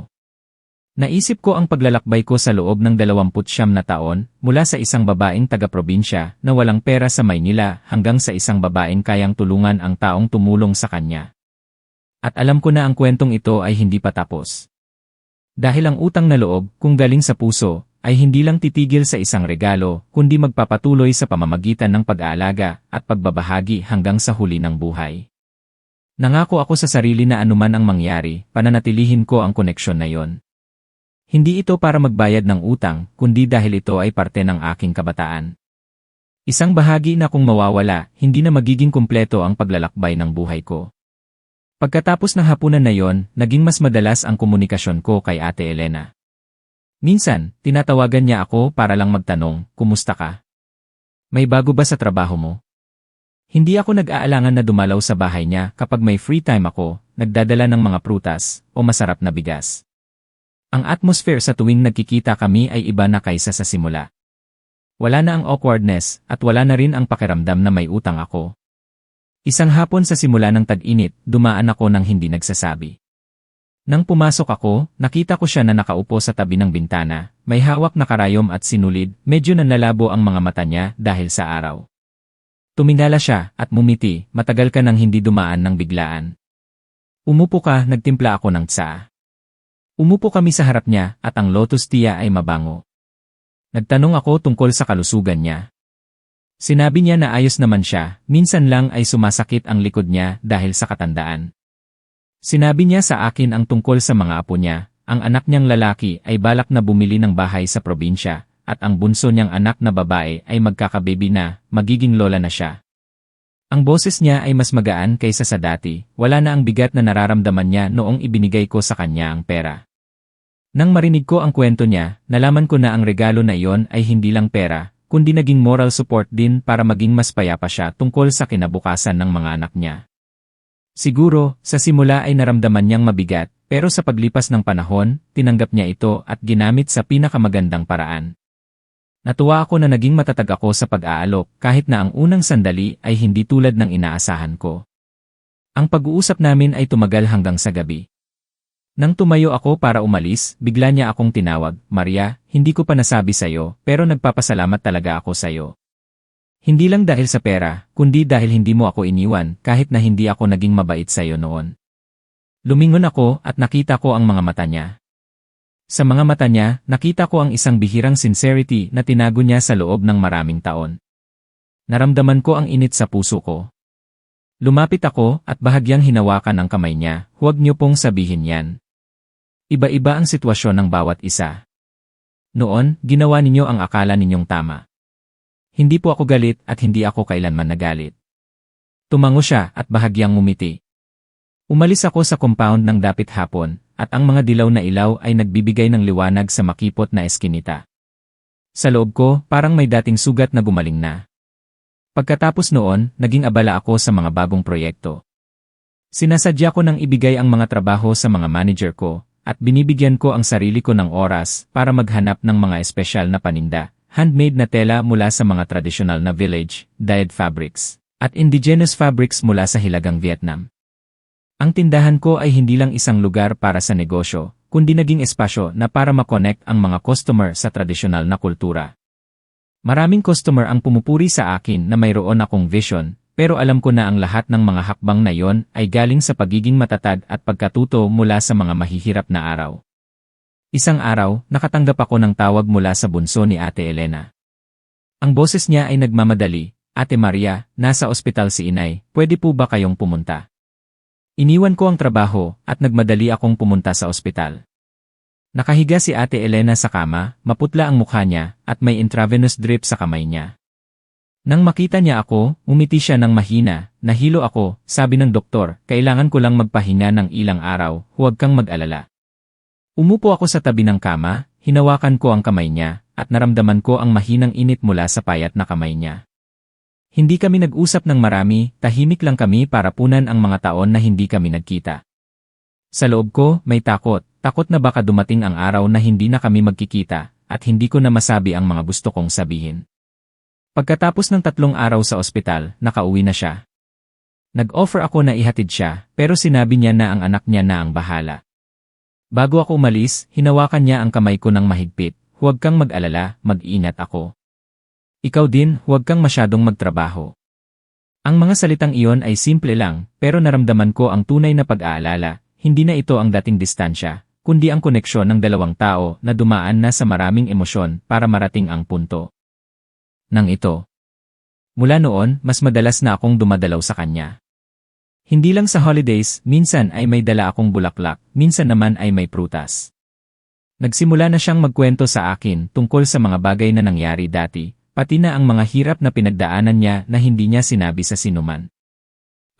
Naisip ko ang paglalakbay ko sa loob ng 29 na taon, mula sa isang babaeng taga-probinsya na walang pera sa Maynila hanggang sa isang babaeng kayang tulungan ang taong tumulong sa kanya. At alam ko na ang kwentong ito ay hindi pa tapos. Dahil ang utang na loob, kung galing sa puso, ay hindi lang titigil sa isang regalo, kundi magpapatuloy sa pamamagitan ng pag-aalaga at pagbabahagi hanggang sa huli ng buhay. Nangako ako sa sarili na anuman ang mangyari, pananatilihin ko ang koneksyon na yon. Hindi ito para magbayad ng utang, kundi dahil ito ay parte ng aking kabataan. Isang bahagi na kung mawawala, hindi na magiging kumpleto ang paglalakbay ng buhay ko. Pagkatapos ng hapunan na yon, naging mas madalas ang komunikasyon ko kay Ate Elena. Minsan, tinatawagan niya ako para lang magtanong, kumusta ka? May bago ba sa trabaho mo? Hindi ako nag-aalangan na dumalaw sa bahay niya kapag may free time ako, nagdadala ng mga prutas o masarap na bigas. Ang atmosphere sa tuwing nagkikita kami ay iba na kaysa sa simula. Wala na ang awkwardness at wala na rin ang pakiramdam na may utang ako. Isang hapon sa simula ng tag-init, dumaan ako nang hindi nagsasabi. Nang pumasok ako, nakita ko siya na nakaupo sa tabi ng bintana, may hawak na karayom at sinulid, medyo nanlalabo ang mga mata niya dahil sa araw. Tumingala siya at mumiti, matagal ka nang hindi dumaan ng biglaan. Umupo ka, nagtimpla ako ng tsaa. Umupo kami sa harap niya at ang lotus tea ay mabango. Nagtanong ako tungkol sa kalusugan niya. Sinabi niya na ayos naman siya, minsan lang ay sumasakit ang likod niya dahil sa katandaan. Sinabi niya sa akin ang tungkol sa mga apo niya, ang anak niyang lalaki ay balak na bumili ng bahay sa probinsya, at ang bunso niyang anak na babae ay magkakababy na, magiging lola na siya. Ang boses niya ay mas magaan kaysa sa dati, wala na ang bigat na nararamdaman niya noong ibinigay ko sa kanya ang pera. Nang marinig ko ang kwento niya, nalaman ko na ang regalo na iyon ay hindi lang pera, kundi naging moral support din para maging mas payapa siya tungkol sa kinabukasan ng mga anak niya. Siguro, sa simula ay naramdaman niyang mabigat, pero sa paglipas ng panahon, tinanggap niya ito at ginamit sa pinakamagandang paraan. Natuwa ako na naging matatag ako sa pag-aalok kahit na ang unang sandali ay hindi tulad ng inaasahan ko. Ang pag-uusap namin ay tumagal hanggang sa gabi. Nang tumayo ako para umalis, bigla niya akong tinawag, Maria, hindi ko pa nasabi sa'yo, pero nagpapasalamat talaga ako sa'yo. Hindi lang dahil sa pera, kundi dahil hindi mo ako iniwan kahit na hindi ako naging mabait sa iyo noon. Lumingon ako at nakita ko ang mga mata niya. Sa mga mata niya, nakita ko ang isang bihirang sincerity na tinago niya sa loob ng maraming taon. Naramdaman ko ang init sa puso ko. Lumapit ako at bahagyang hinawakan ang kamay niya, huwag niyo pong sabihin yan. Iba-iba ang sitwasyon ng bawat isa. Noon, ginawa ninyo ang akala ninyong tama. Hindi po ako galit at hindi ako kailanman nagalit. Tumango siya at bahagyang ngumiti. Umalis ako sa compound ng dapit hapon, at ang mga dilaw na ilaw ay nagbibigay ng liwanag sa makipot na eskinita. Sa loob ko, parang may dating sugat na gumaling na. Pagkatapos noon, naging abala ako sa mga bagong proyekto. Sinasadya ko nang ibigay ang mga trabaho sa mga manager ko, at binibigyan ko ang sarili ko ng oras para maghanap ng mga espesyal na paninda, handmade na tela mula sa mga tradisyonal na village, dyed fabrics, at indigenous fabrics mula sa Hilagang Vietnam. Ang tindahan ko ay hindi lang isang lugar para sa negosyo, kundi naging espasyo na para makonect ang mga customer sa tradisyonal na kultura. Maraming customer ang pumupuri sa akin na mayroon akong vision, pero alam ko na ang lahat ng mga hakbang na yon ay galing sa pagiging matatag at pagkatuto mula sa mga mahihirap na araw. Isang araw, nakatanggap ako ng tawag mula sa bunso ni Ate Elena. Ang boses niya ay nagmamadali, "Ate Maria, nasa ospital si Inay, pwede po ba kayong pumunta?" Iniwan ko ang trabaho at nagmadali akong pumunta sa ospital. Nakahiga si Ate Elena sa kama, maputla ang mukha niya, at may intravenous drip sa kamay niya. Nang makita niya ako, umiti siya ng mahina, "Nahilo ako," sabi ng doktor, "kailangan ko lang magpahinga ng ilang araw, huwag kang mag-alala." Umupo ako sa tabi ng kama, hinawakan ko ang kamay niya, at naramdaman ko ang mahinang init mula sa payat na kamay niya. Hindi kami nag-usap ng marami, tahimik lang kami para punan ang mga taon na hindi kami nagkita. Sa loob ko, may takot na baka dumating ang araw na hindi na kami magkikita, at hindi ko na masabi ang mga gusto kong sabihin. Pagkatapos ng 3 araw sa ospital, nakauwi na siya. Nag-offer ako na ihatid siya, pero sinabi niya na ang anak niya na ang bahala. Bago ako umalis, hinawakan niya ang kamay ko ng mahigpit, "Huwag kang mag-alala, mag-ingat ako. Ikaw din, huwag kang masyadong magtrabaho." Ang mga salitang iyon ay simple lang, pero naramdaman ko ang tunay na pag-aalala. Hindi na ito ang dating distansya, kundi ang koneksyon ng dalawang tao na dumaan na sa maraming emosyon para marating ang punto nang ito. Mula noon, mas madalas na akong dumadalaw sa kanya. Hindi lang sa holidays, minsan ay may dala akong bulaklak, minsan naman ay may prutas. Nagsimula na siyang magkwento sa akin tungkol sa mga bagay na nangyari dati, pati na ang mga hirap na pinagdaanan niya na hindi niya sinabi sa sinuman.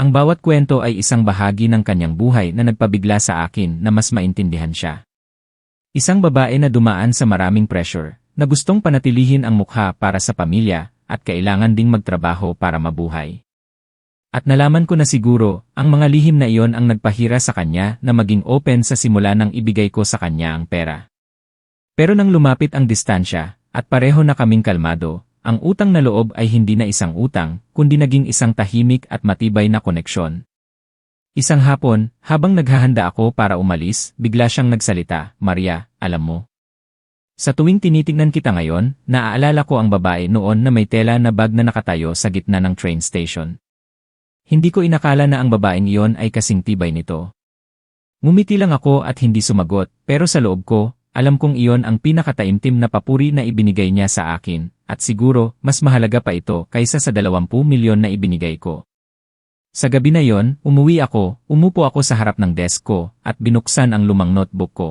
Ang bawat kwento ay isang bahagi ng kanyang buhay na nagpabigla sa akin na mas maintindihan siya. Isang babae na dumaan sa maraming pressure, na gustong panatilihin ang mukha para sa pamilya, at kailangan ding magtrabaho para mabuhay. At nalaman ko na siguro, ang mga lihim na iyon ang nagpahira sa kanya na maging open sa simula nang ibigay ko sa kanya ang pera. Pero nang lumapit ang distansya, at pareho na kaming kalmado, ang utang na loob ay hindi na isang utang, kundi naging isang tahimik at matibay na koneksyon. Isang hapon, habang naghahanda ako para umalis, bigla siyang nagsalita, "Maria, alam mo. Sa tuwing tinitingnan kita ngayon, naaalala ko ang babae noon na may tela na bag na nakatayo sa gitna ng train station. Hindi ko inakala na ang babaeng iyon ay kasing tibay nito." Ngumiti lang ako at hindi sumagot, pero sa loob ko, alam kong iyon ang pinakataimtim na papuri na ibinigay niya sa akin, at siguro, mas mahalaga pa ito kaysa sa 20 milyon na ibinigay ko. Sa gabi na yon, umupo ako sa harap ng desk ko, at binuksan ang lumang notebook ko.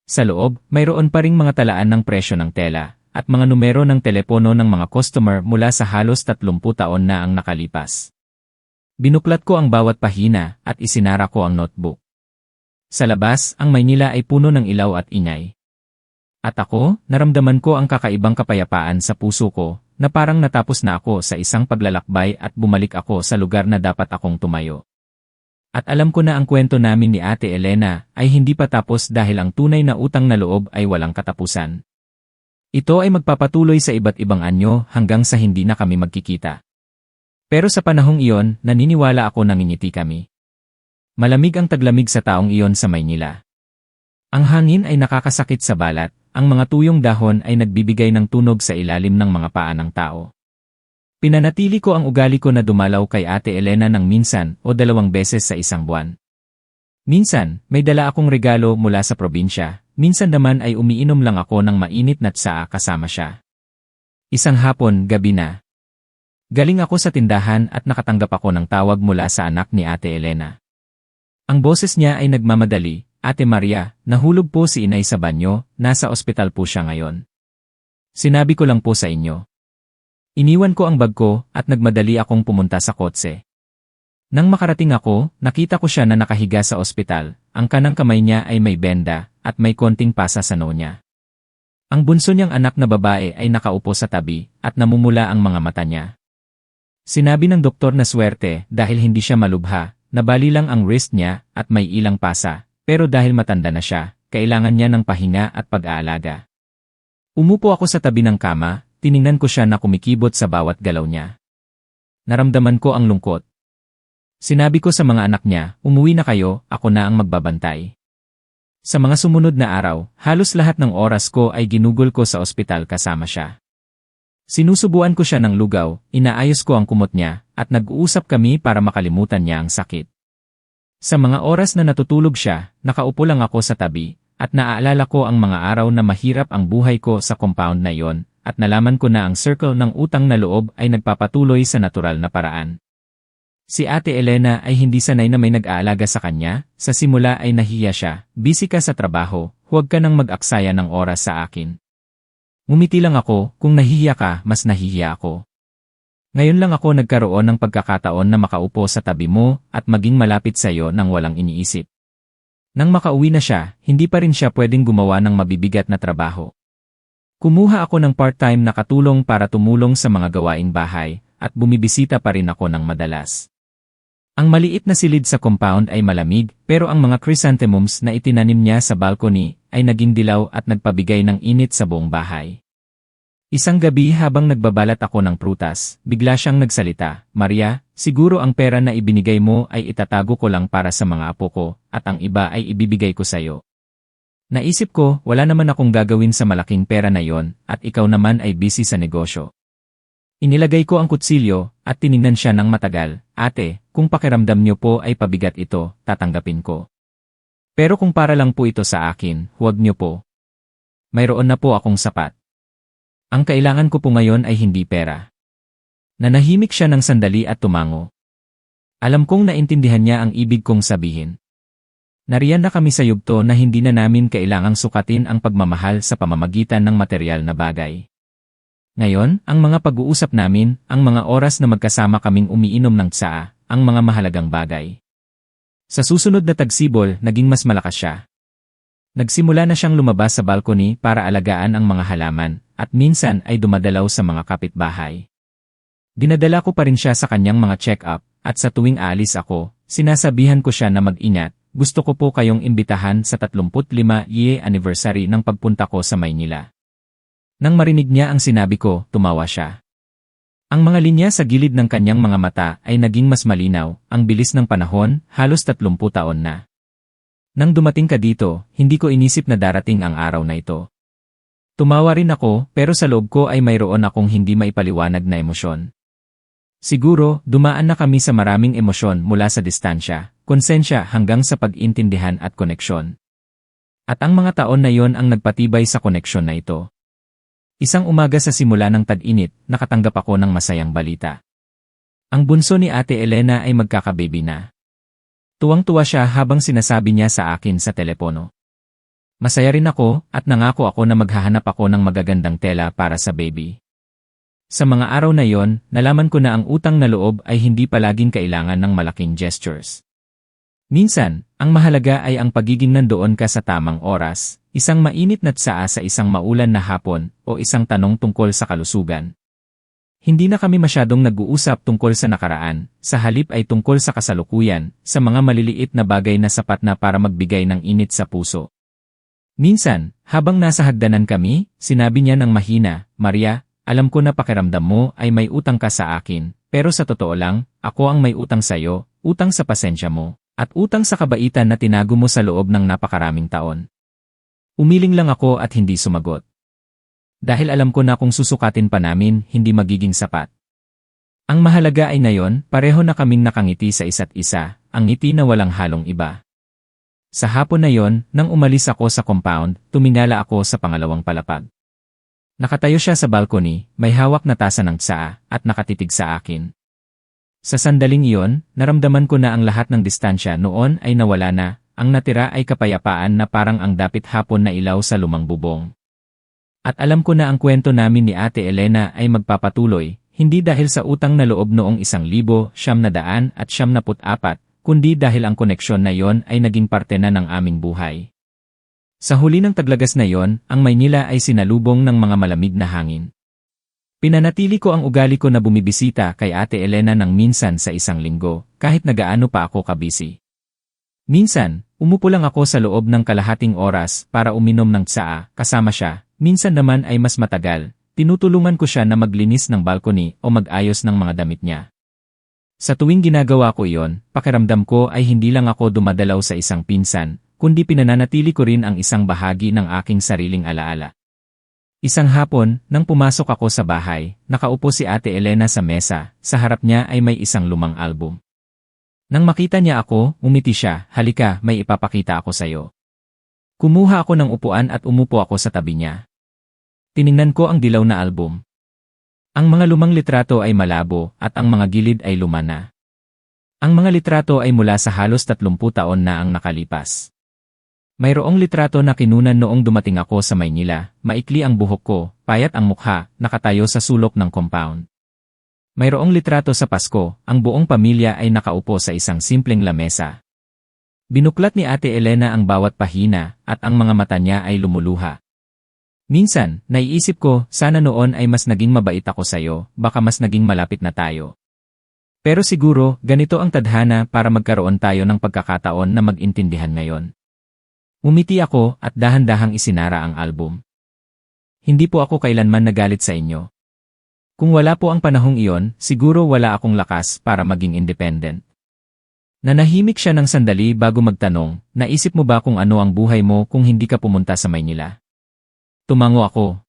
Sa loob, mayroon pa ring mga talaan ng presyo ng tela, at mga numero ng telepono ng mga customer mula sa halos 30 taon na ang nakalipas. Binuklat ko ang bawat pahina, at isinara ko ang notebook. Sa labas, ang Maynila ay puno ng ilaw at ingay. At ako, naramdaman ko ang kakaibang kapayapaan sa puso ko, na parang natapos na ako sa isang paglalakbay at bumalik ako sa lugar na dapat akong tumayo. At alam ko na ang kwento namin ni Ate Elena ay hindi pa tapos dahil ang tunay na utang na loob ay walang katapusan. Ito ay magpapatuloy sa iba't ibang anyo hanggang sa hindi na kami magkikita. Pero sa panahong iyon, naniniwala ako na ngingiti kami. Malamig ang taglamig sa taong iyon sa Maynila. Ang hangin ay nakakasakit sa balat, ang mga tuyong dahon ay nagbibigay ng tunog sa ilalim ng mga paa ng tao. Pinanatili ko ang ugali ko na dumalaw kay Ate Elena ng minsan o 2 beses sa isang buwan. Minsan, may dala akong regalo mula sa probinsya, minsan naman ay umiinom lang ako ng mainit na tsaa kasama siya. Isang hapon, gabi na. Galing ako sa tindahan at nakatanggap ako ng tawag mula sa anak ni Ate Elena. Ang boses niya ay nagmamadali, "Ate Maria, nahulog po si Inay sa banyo, nasa ospital po siya ngayon. Sinabi ko lang po sa inyo." Iniwan ko ang bag ko at nagmadali akong pumunta sa kotse. Nang makarating ako, nakita ko siya na nakahiga sa ospital, ang kanang kamay niya ay may benda at may konting pasa sa noo niya. Ang bunso niyang anak na babae ay nakaupo sa tabi at namumula ang mga mata niya. Sinabi ng doktor na swerte dahil hindi siya malubha, nabali lang ang wrist niya at may ilang pasa, pero dahil matanda na siya, kailangan niya ng pahinga at pag-aalaga. Umupo ako sa tabi ng kama, tiningnan ko siya na kumikibot sa bawat galaw niya. Naramdaman ko ang lungkot. Sinabi ko sa mga anak niya, umuwi na kayo, ako na ang magbabantay. Sa mga sumunod na araw, halos lahat ng oras ko ay ginugol ko sa ospital kasama siya. Sinusubuan ko siya ng lugaw, inaayos ko ang kumot niya, at nag-uusap kami para makalimutan niya ang sakit. Sa mga oras na natutulog siya, nakaupo lang ako sa tabi, at naaalala ko ang mga araw na mahirap ang buhay ko sa compound na iyon, at nalaman ko na ang circle ng utang na loob ay nagpapatuloy sa natural na paraan. Si Ate Elena ay hindi sanay na may nag-aalaga sa kanya, sa simula ay nahiya siya, busy ka sa trabaho, huwag ka nang mag-aksaya ng oras sa akin. Ngumiti lang ako, kung nahihiya ka, mas nahihiya ako. Ngayon lang ako nagkaroon ng pagkakataon na makaupo sa tabi mo at maging malapit sa iyo nang walang iniisip. Nang makauwi na siya, hindi pa rin siya pwedeng gumawa ng mabibigat na trabaho. Kumuha ako ng part-time na katulong para tumulong sa mga gawaing bahay, at bumibisita pa rin ako ng madalas. Ang maliit na silid sa compound ay malamig, pero ang mga chrysanthemums na itinanim niya sa balcony ay naging dilaw at nagpabigay ng init sa buong bahay. Isang gabi habang nagbabalat ako ng prutas, bigla siyang nagsalita, "Maria, siguro ang pera na ibinigay mo ay itatago ko lang para sa mga apo ko, at ang iba ay ibibigay ko sa'yo." Naisip ko, wala naman akong gagawin sa malaking pera na yon, at ikaw naman ay busy sa negosyo. Inilagay ko ang kutsilyo, at tiningnan siya ng matagal, "Ate, kung pakiramdam niyo po ay pabigat ito, tatanggapin ko. Pero kung para lang po ito sa akin, huwag niyo po. Mayroon na po akong sapat. Ang kailangan ko po ngayon ay hindi pera." Nanahimik siya ng sandali at tumango. Alam kong naintindihan niya ang ibig kong sabihin. Nariyan na kami sa yugto na hindi na namin kailangang sukatin ang pagmamahal sa pamamagitan ng materyal na bagay. Ngayon, ang mga pag-uusap namin, ang mga oras na magkasama kaming umiinom ng tsaa, ang mga mahalagang bagay. Sa susunod na tagsibol, naging mas malakas siya. Nagsimula na siyang lumabas sa balcony para alagaan ang mga halaman, at minsan ay dumadalaw sa mga kapitbahay. Dinadala ko pa rin siya sa kanyang mga check-up, at sa tuwing aalis ako, sinasabihan ko siya na mag-ingat, gusto ko po kayong imbitahan sa 35th anniversary ng pagpunta ko sa Maynila. Nang marinig niya ang sinabi ko, tumawa siya. Ang mga linya sa gilid ng kanyang mga mata ay naging mas malinaw, ang bilis ng panahon, halos 30 taon na. Nang dumating ka dito, hindi ko inisip na darating ang araw na ito. Tumawa rin ako, pero sa loob ko ay mayroon akong hindi maipaliwanag na emosyon. Siguro, dumaan na kami sa maraming emosyon mula sa distansya, konsensya hanggang sa pag-intindihan at koneksyon. At ang mga taon na yon ang nagpatibay sa koneksyon na ito. Isang umaga sa simula ng tag-init, nakatanggap ako ng masayang balita. Ang bunso ni Ate Elena ay magkakababy na. Tuwang-tuwa siya habang sinasabi niya sa akin sa telepono. Masaya rin ako, at nangako ako na maghahanap ako ng magagandang tela para sa baby. Sa mga araw na yon, nalaman ko na ang utang na loob ay hindi palaging kailangan ng malaking gestures. Minsan, ang mahalaga ay ang pagiging nandoon ka sa tamang oras, isang mainit na tsaa sa isang maulan na hapon, o isang tanong tungkol sa kalusugan. Hindi na kami masyadong nag-uusap tungkol sa nakaraan, sa halip ay tungkol sa kasalukuyan, sa mga maliliit na bagay na sapat na para magbigay ng init sa puso. Minsan, habang nasa hagdanan kami, sinabi niya ng mahina, "Maria, alam ko na pakiramdam mo ay may utang ka sa akin, pero sa totoo lang, ako ang may utang sa'yo, utang sa pasensya mo, at utang sa kabaitan na tinago mo sa loob ng napakaraming taon." Umiling lang ako at hindi sumagot. Dahil alam ko na kung susukatin pa namin, hindi magiging sapat. Ang mahalaga ay ngayon, pareho na kaming nakangiti sa isa't isa, ang ngiti na walang halong iba. Sa hapon na yon, nang umalis ako sa compound, tumingala ako sa pangalawang palapag. Nakatayo siya sa balcony, may hawak na tasa ng tsaa, at nakatitig sa akin. Sa sandaling iyon, naramdaman ko na ang lahat ng distansya noon ay nawala na, ang natira ay kapayapaan na parang ang dapit hapon na ilaw sa lumang bubong. At alam ko na ang kwento namin ni Ate Elena ay magpapatuloy, hindi dahil sa utang na loob noong 1994, kundi dahil ang koneksyon na yon ay naging parte na ng aming buhay. Sa huli ng taglagas na yon, ang Maynila ay sinalubong ng mga malamig na hangin. Pinanatili ko ang ugali ko na bumibisita kay Ate Elena ng minsan sa isang linggo, kahit nagaano pa ako kabisi. Minsan, umupo lang ako sa loob ng kalahating oras para uminom ng tsaa kasama siya. Minsan naman ay mas matagal, tinutulungan ko siya na maglinis ng balcony o mag-ayos ng mga damit niya. Sa tuwing ginagawa ko iyon, pakiramdam ko ay hindi lang ako dumadalaw sa isang pinsan, kundi pinananatili ko rin ang isang bahagi ng aking sariling alaala. Isang hapon, nang pumasok ako sa bahay, nakaupo si Ate Elena sa mesa, sa harap niya ay may isang lumang album. Nang makita niya ako, umiti siya, halika, may ipapakita ako sa'yo. Kumuha ako ng upuan at umupo ako sa tabi niya. Tiningnan ko ang dilaw na album. Ang mga lumang litrato ay malabo at ang mga gilid ay luma na. Ang mga litrato ay mula sa halos 30 taon na ang nakalipas. Mayroong litrato na kinunan noong dumating ako sa Maynila, maikli ang buhok ko, payat ang mukha, nakatayo sa sulok ng compound. Mayroong litrato sa Pasko, ang buong pamilya ay nakaupo sa isang simpleng lamesa. Binuklat ni Ate Elena ang bawat pahina at ang mga mata niya ay lumuluha. Minsan, naiisip ko, sana noon ay mas naging mabait ako sa'yo, baka mas naging malapit na tayo. Pero siguro, ganito ang tadhana para magkaroon tayo ng pagkakataon na mag-intindihan ngayon. Umiti ako at dahan-dahang isinara ang album. Hindi po ako kailanman nagalit sa inyo. Kung wala po ang panahong iyon, siguro wala akong lakas para maging independent. Nanahimik siya ng sandali bago magtanong, naisip mo ba kung ano ang buhay mo kung hindi ka pumunta sa Maynila? Tumango ako.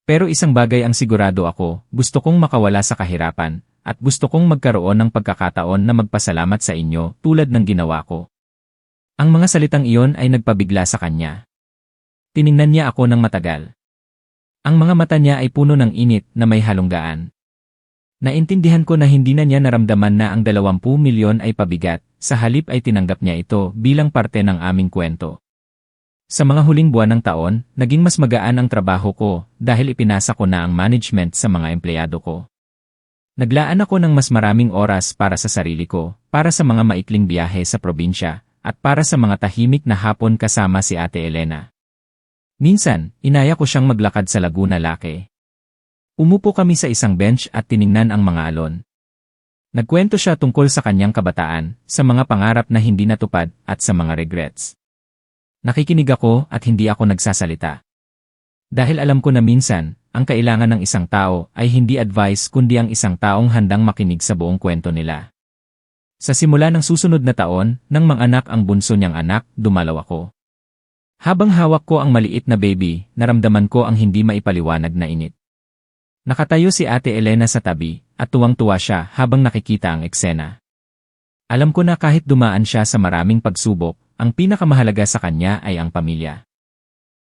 Pero isang bagay ang sigurado ako, gusto kong makawala sa kahirapan, at gusto kong magkaroon ng pagkakataon na magpasalamat sa inyo tulad ng ginawa ko. Ang mga salitang iyon ay nagpabigla sa kanya. Tiningnan niya ako ng matagal. Ang mga mata niya ay puno ng init na may halonggaan. Naintindihan ko na hindi na niya naramdaman na ang 20 milyon ay pabigat, sa halip ay tinanggap niya ito bilang parte ng aming kwento. Sa mga huling buwan ng taon, naging mas magaan ang trabaho ko dahil ipinasa ko na ang management sa mga empleyado ko. Naglaan ako ng mas maraming oras para sa sarili ko, para sa mga maikling biyahe sa probinsya, at para sa mga tahimik na hapon kasama si Ate Elena. Minsan, inaya ko siyang maglakad sa Laguna Lake. Umupo kami sa isang bench at tiningnan ang mga alon. Nagkwento siya tungkol sa kanyang kabataan, sa mga pangarap na hindi natupad, at sa mga regrets. Nakikinig ako at hindi ako nagsasalita. Dahil alam ko na minsan, ang kailangan ng isang tao ay hindi advice kundi ang isang taong handang makinig sa buong kwento nila. Sa simula ng susunod na taon, nang manganak ang bunso niyang anak, dumalaw ako. Habang hawak ko ang maliit na baby, naramdaman ko ang hindi maipaliwanag na init. Nakatayo si Ate Elena sa tabi, at tuwang-tuwa siya habang nakikita ang eksena. Alam ko na kahit dumaan siya sa maraming pagsubok, ang pinakamahalaga sa kanya ay ang pamilya.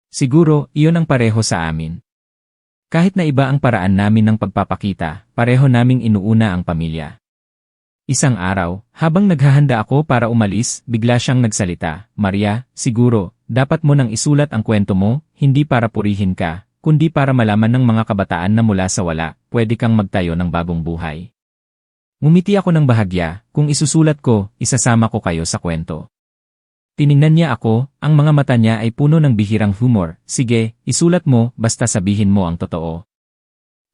Siguro, iyon ang pareho sa amin. Kahit na iba ang paraan namin ng pagpapakita, pareho naming inuuna ang pamilya. Isang araw, habang naghahanda ako para umalis, bigla siyang nagsalita, Maria, siguro, dapat mo nang isulat ang kwento mo, hindi para purihin ka, kundi para malaman ng mga kabataan na mula sa wala, pwede kang magtayo ng bagong buhay. Ngumiti ako ng bahagya, kung isusulat ko, isasama ko kayo sa kwento. Tiningnan niya ako, ang mga mata niya ay puno ng bihirang humor, sige, isulat mo, basta sabihin mo ang totoo.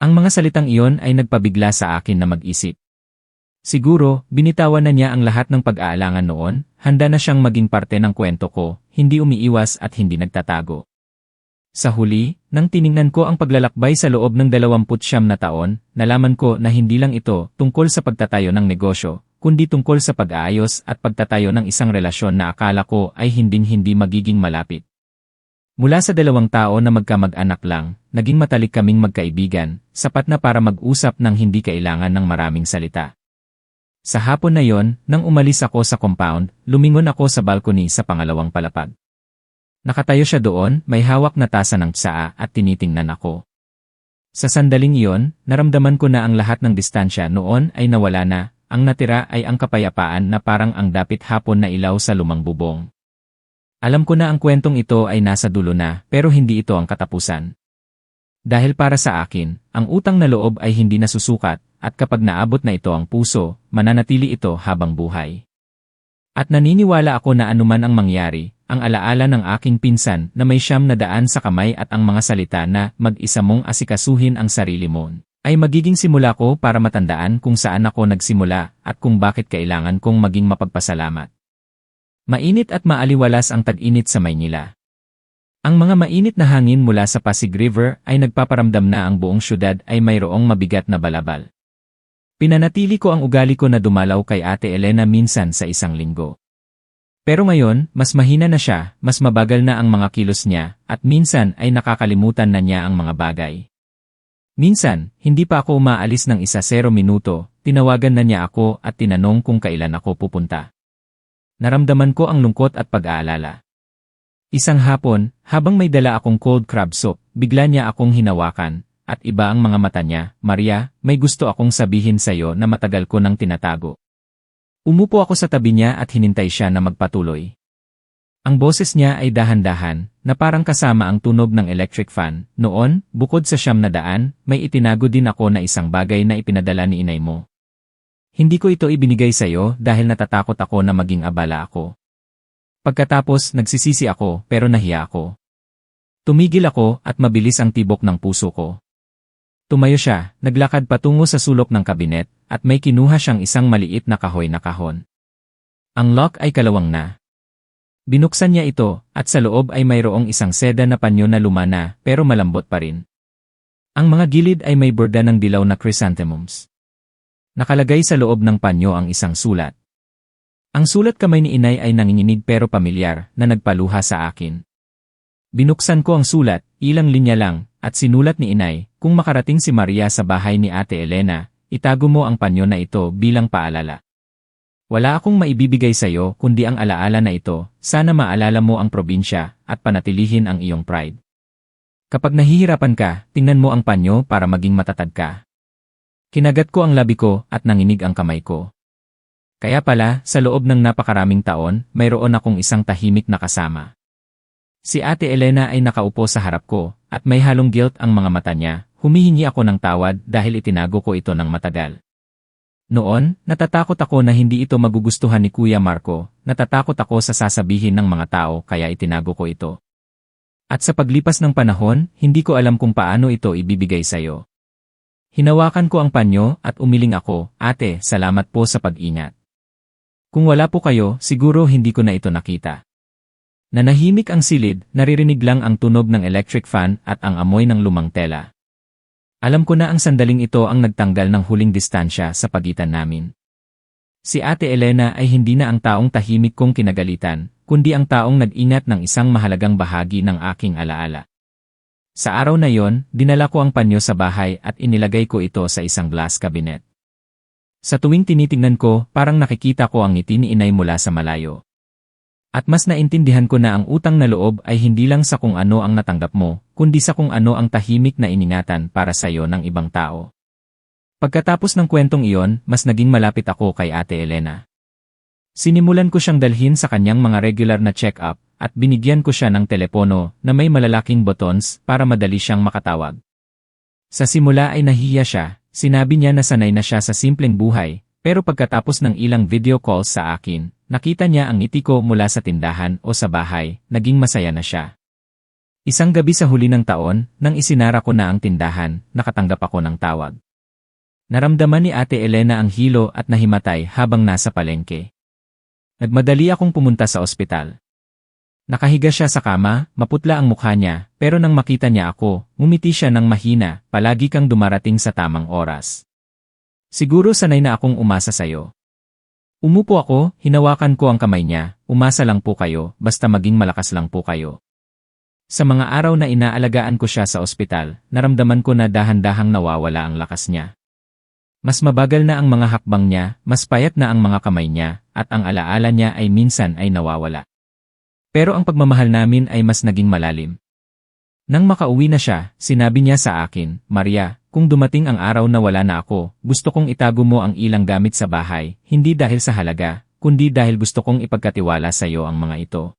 Ang mga salitang iyon ay nagpabigla sa akin na mag-isip. Siguro, binitawan na niya ang lahat ng pag-aalangan noon, handa na siyang maging parte ng kwento ko, hindi umiiwas at hindi nagtatago. Sa huli, nang tiningnan ko ang paglalakbay sa loob ng 29 na taon, nalaman ko na hindi lang ito tungkol sa pagtatayo ng negosyo, kundi tungkol sa pag-aayos at pagtatayo ng isang relasyon na akala ko ay hinding-hindi magiging malapit. Mula sa 2 tao na magkamag-anak lang, naging matalik kaming magkaibigan, sapat na para mag-usap ng hindi kailangan ng maraming salita. Sa hapon na yon, nang umalis ako sa compound, lumingon ako sa balcony sa pangalawang palapag. Nakatayo siya doon, may hawak na tasa ng tsaa at tinitingnan ako. Sa sandaling iyon, naramdaman ko na ang lahat ng distansya noon ay nawala na, ang natira ay ang kapayapaan na parang ang dapit hapon na ilaw sa lumang bubong. Alam ko na ang kwentong ito ay nasa dulo na, pero hindi ito ang katapusan. Dahil para sa akin, ang utang na loob ay hindi nasusukat, at kapag naabot na ito ang puso, mananatili ito habang buhay. At naniniwala ako na anuman ang mangyari, ang alaala ng aking pinsan na may 900 sa kamay at ang mga salita na mag-isa mong asikasuhin ang sarili mo, ay magiging simula ko para matandaan kung saan ako nagsimula at kung bakit kailangan kong maging mapagpasalamat. Mainit at maaliwalas ang tag-init sa Maynila. Ang mga mainit na hangin mula sa Pasig River ay nagpaparamdam na ang buong syudad ay mayroong mabigat na balabal. Pinanatili ko ang ugali ko na dumalaw kay Ate Elena minsan sa isang linggo. Pero ngayon, mas mahina na siya, mas mabagal na ang mga kilos niya, at minsan ay nakakalimutan na niya ang mga bagay. Minsan, hindi pa ako umaalis ng 1-0 minuto, tinawagan na niya ako at tinanong kung kailan ako pupunta. Naramdaman ko ang lungkot at pag-aalala. Isang hapon, habang may dala akong cold crab soup, bigla niya akong hinawakan, at iba ang mga mata niya. Maria, may gusto akong sabihin sa'yo na matagal ko nang tinatago. Umupo ako sa tabi niya at hinintay siya na magpatuloy. Ang boses niya ay dahan-dahan, na parang kasama ang tunog ng electric fan. Noon, bukod sa 900, may itinago din ako na isang bagay na ipinadala ni inay mo. Hindi ko ito ibinigay sa'yo dahil natatakot ako na maging abala ako. Pagkatapos, nagsisisi ako pero nahiya ako. Tumigil ako at mabilis ang tibok ng puso ko. Tumayo siya, naglakad patungo sa sulok ng kabinet, at may kinuha siyang isang maliit na kahoy na kahon. Ang lock ay kalawang na. Binuksan niya ito, at sa loob ay mayroong isang seda na panyo na lumana pero malambot pa rin. Ang mga gilid ay may borda ng dilaw na chrysanthemums. Nakalagay sa loob ng panyo ang isang sulat. Ang sulat kamay ni inay ay nanginginig pero pamilyar na nagpaluha sa akin. Binuksan ko ang sulat, ilang linya lang, at sinulat ni inay, kung makarating si Maria sa bahay ni Ate Elena, itago mo ang panyo na ito bilang paalala. Wala akong maibibigay sa'yo kundi ang alaala na ito, sana maalala mo ang probinsya at panatilihin ang iyong pride. Kapag nahihirapan ka, tingnan mo ang panyo para maging matatag ka. Kinagat ko ang labi ko at nanginig ang kamay ko. Kaya pala, sa loob ng napakaraming taon, mayroon akong isang tahimik na kasama. Si Ate Elena ay nakaupo sa harap ko, at may halong guilt ang mga mata niya. Humihingi ako ng tawad dahil itinago ko ito ng matagal. Noon, natatakot ako na hindi ito magugustuhan ni Kuya Marco, natatakot ako sa sasabihin ng mga tao kaya itinago ko ito. At sa paglipas ng panahon, hindi ko alam kung paano ito ibibigay sa'yo. Hinawakan ko ang panyo at umiling ako, Ate, salamat po sa pag-ingat. Kung wala po kayo, siguro hindi ko na ito nakita. Nanahimik ang silid, naririnig lang ang tunog ng electric fan at ang amoy ng lumang tela. Alam ko na ang sandaling ito ang nagtanggal ng huling distansya sa pagitan namin. Si Ate Elena ay hindi na ang taong tahimik kong kinagalitan, kundi ang taong nag-ingat ng isang mahalagang bahagi ng aking alaala. Sa araw na yon, dinala ko ang panyo sa bahay at inilagay ko ito sa isang glass cabinet. Sa tuwing tinitingnan ko, parang nakikita ko ang ngiti ni inay mula sa malayo. At mas naintindihan ko na ang utang na loob ay hindi lang sa kung ano ang natanggap mo, kundi sa kung ano ang tahimik na iningatan para sa iyo ng ibang tao. Pagkatapos ng kwentong iyon, mas naging malapit ako kay Ate Elena. Sinimulan ko siyang dalhin sa kanyang mga regular na check-up, at binigyan ko siya ng telepono na may malalaking buttons para madali siyang makatawag. Sa simula ay nahiya siya. Sinabi niya na sanay na siya sa simpleng buhay, pero pagkatapos ng ilang video calls sa akin, nakita niya ang ngiti ko mula sa tindahan o sa bahay, naging masaya na siya. Isang gabi sa huli ng taon, nang isinara ko na ang tindahan, nakatanggap ako ng tawag. Naramdaman ni Ate Elena ang hilo at nahimatay habang nasa palengke. Nagmadali akong pumunta sa ospital. Nakahiga siya sa kama, maputla ang mukha niya, pero nang makita niya ako, ngumiti siya ng mahina, palagi kang dumarating sa tamang oras. Siguro sanay na akong umasa sa'yo. Umupo ako, hinawakan ko ang kamay niya, umasa lang po kayo, basta maging malakas lang po kayo. Sa mga araw na inaalagaan ko siya sa ospital, naramdaman ko na dahan-dahang nawawala ang lakas niya. Mas mabagal na ang mga hakbang niya, mas payat na ang mga kamay niya, at ang alaala niya ay minsan ay nawawala. Pero ang pagmamahal namin ay mas naging malalim. Nang makauwi na siya, sinabi niya sa akin, Maria, kung dumating ang araw na wala na ako, gusto kong itago mo ang ilang gamit sa bahay, hindi dahil sa halaga, kundi dahil gusto kong ipagkatiwala sa iyo ang mga ito.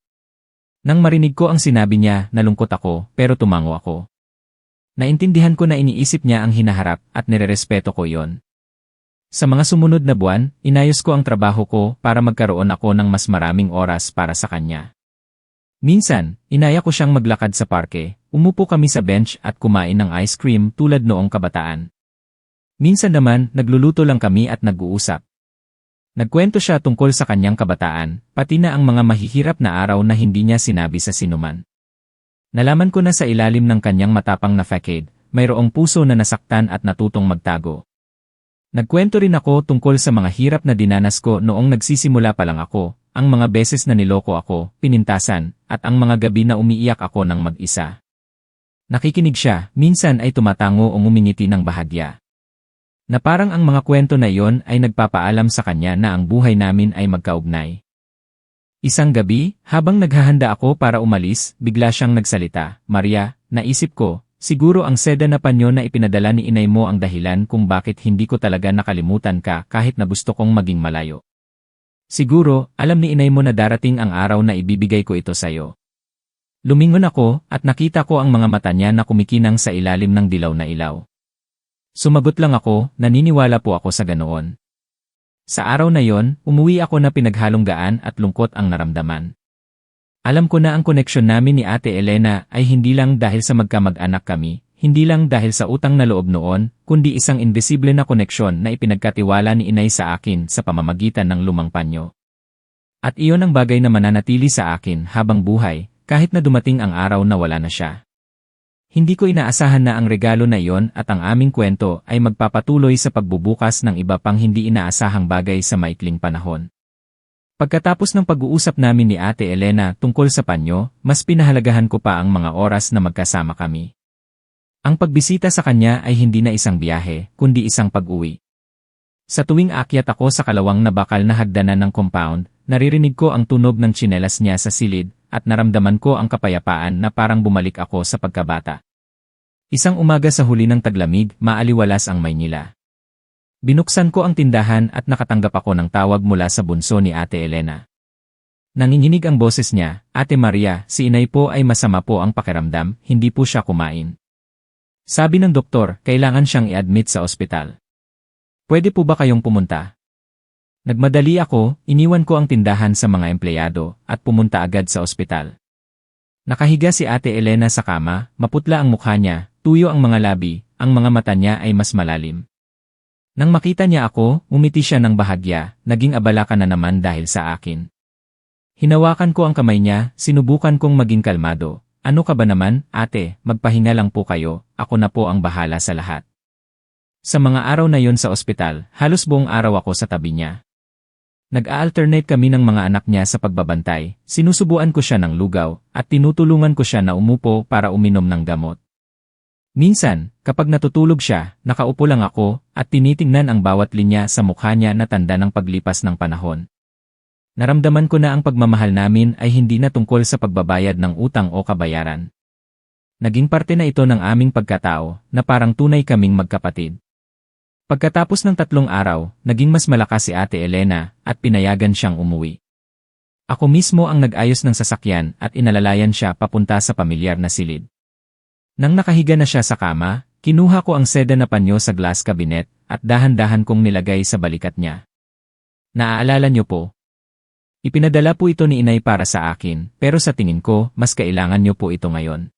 Nang marinig ko ang sinabi niya, nalungkot ako, pero tumango ako. Naintindihan ko na iniisip niya ang hinaharap at nirerespeto ko yon. Sa mga sumunod na buwan, inayos ko ang trabaho ko para magkaroon ako ng mas maraming oras para sa kanya. Minsan, inaya ko siyang maglakad sa parke, umupo kami sa bench at kumain ng ice cream tulad noong kabataan. Minsan naman, nagluluto lang kami at nag-uusap. Nagkwento siya tungkol sa kanyang kabataan, pati na ang mga mahihirap na araw na hindi niya sinabi sa sinuman. Nalaman ko na sa ilalim ng kanyang matapang na facade, mayroong puso na nasaktan at natutong magtago. Nagkwento rin ako tungkol sa mga hirap na dinanas ko noong nagsisimula pa lang ako, ang mga beses na niloko ako, pinintasan, at ang mga gabi na umiiyak ako ng mag-isa. Nakikinig siya, minsan ay tumatango o ngumingiti ng bahagya. Na parang ang mga kwento na iyon ay nagpapaalam sa kanya na ang buhay namin ay magkaugnay. Isang gabi, habang naghahanda ako para umalis, bigla siyang nagsalita, "Maria, naisip ko, siguro ang seda na panyo na ipinadala ni inay mo ang dahilan kung bakit hindi ko talaga nakalimutan ka kahit na gusto kong maging malayo. Siguro, alam ni inay mo na darating ang araw na ibibigay ko ito sa'yo." Lumingon ako at nakita ko ang mga mata niya na kumikinang sa ilalim ng dilaw na ilaw. Sumagot lang ako, naniniwala po ako sa ganoon. Sa araw na yon, umuwi ako na pinaghalong gaan at lungkot ang naramdaman. Alam ko na ang koneksyon namin ni Ate Elena ay hindi lang dahil sa magkamag-anak kami, hindi lang dahil sa utang na loob noon, kundi isang invisible na koneksyon na ipinagkatiwala ni inay sa akin sa pamamagitan ng lumang panyo. At iyon ang bagay na mananatili sa akin habang buhay, kahit na dumating ang araw na wala na siya. Hindi ko inaasahan na ang regalo na iyon at ang aming kwento ay magpapatuloy sa pagbubukas ng iba pang hindi inaasahang bagay sa maikling panahon. Pagkatapos ng pag-uusap namin ni Ate Elena tungkol sa panyo, mas pinahalagahan ko pa ang mga oras na magkasama kami. Ang pagbisita sa kanya ay hindi na isang biyahe, kundi isang pag-uwi. Sa tuwing aakyat ako sa kalawang na bakal na hagdanan ng compound, naririnig ko ang tunog ng tsinelas niya sa silid, at naramdaman ko ang kapayapaan na parang bumalik ako sa pagkabata. Isang umaga sa huli ng taglamig, maaliwalas ang Maynila. Binuksan ko ang tindahan at nakatanggap ako ng tawag mula sa bunso ni Ate Elena. Nanginginig ang boses niya, "Ate Maria, si inay po ay masama po ang pakiramdam, hindi po siya kumain. Sabi ng doktor, kailangan siyang i-admit sa ospital. Pwede po ba kayong pumunta?" Nagmadali ako, iniwan ko ang tindahan sa mga empleyado, at pumunta agad sa ospital. Nakahiga si Ate Elena sa kama, maputla ang mukha niya, tuyo ang mga labi, ang mga mata niya ay mas malalim. Nang makita niya ako, umiti siya ng bahagya, "Naging abala ka na naman dahil sa akin." Hinawakan ko ang kamay niya, sinubukan kong maging kalmado. "Ano ka ba naman, ate, magpahinga lang po kayo, ako na po ang bahala sa lahat." Sa mga araw na yon sa ospital, halos buong araw ako sa tabi niya. Nag-a-alternate kami ng mga anak niya sa pagbabantay, sinusubuan ko siya ng lugaw, at tinutulungan ko siya na umupo para uminom ng gamot. Minsan, kapag natutulog siya, nakaupo lang ako, at tinitingnan ang bawat linya sa mukha niya na tanda ng paglipas ng panahon. Naramdaman ko na ang pagmamahal namin ay hindi na tungkol sa pagbabayad ng utang o kabayaran. Naging parte na ito ng aming pagkatao, na parang tunay kaming magkapatid. Pagkatapos ng 3 araw, naging mas malakas si Ate Elena, at pinayagan siyang umuwi. Ako mismo ang nag-ayos ng sasakyan at inalalayan siya papunta sa pamilyar na silid. Nang nakahiga na siya sa kama, kinuha ko ang seda na panyo sa glass cabinet, at dahan-dahan kong nilagay sa balikat niya. "Naaalala niyo po? Ipinadala po ito ni inay para sa akin, pero sa tingin ko, mas kailangan niyo po ito ngayon."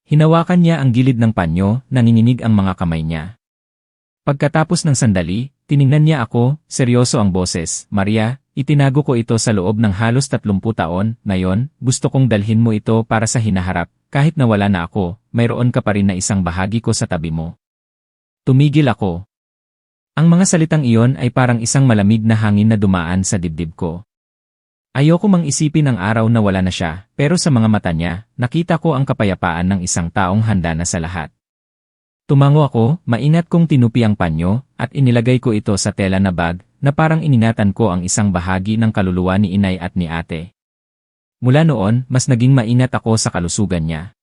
Hinawakan niya ang gilid ng panyo, nanginginig ang mga kamay niya. Pagkatapos ng sandali, tiningnan niya ako, seryoso ang boses, "Maria, itinago ko ito sa loob ng halos 30 taon, ngayon, gusto kong dalhin mo ito para sa hinaharap, kahit na wala na ako, mayroon ka pa rin na isang bahagi ko sa tabi mo." Tumigil ako. Ang mga salitang iyon ay parang isang malamig na hangin na dumaan sa dibdib ko. Ayoko mang isipin ang araw na wala na siya, pero sa mga mata niya, nakita ko ang kapayapaan ng isang taong handa na sa lahat. Tumango ako, maingat kong tinupi ang panyo, at inilagay ko ito sa tela na bag, na parang iningatan ko ang isang bahagi ng kaluluwa ni inay at ni ate. Mula noon, mas naging maingat ako sa kalusugan niya.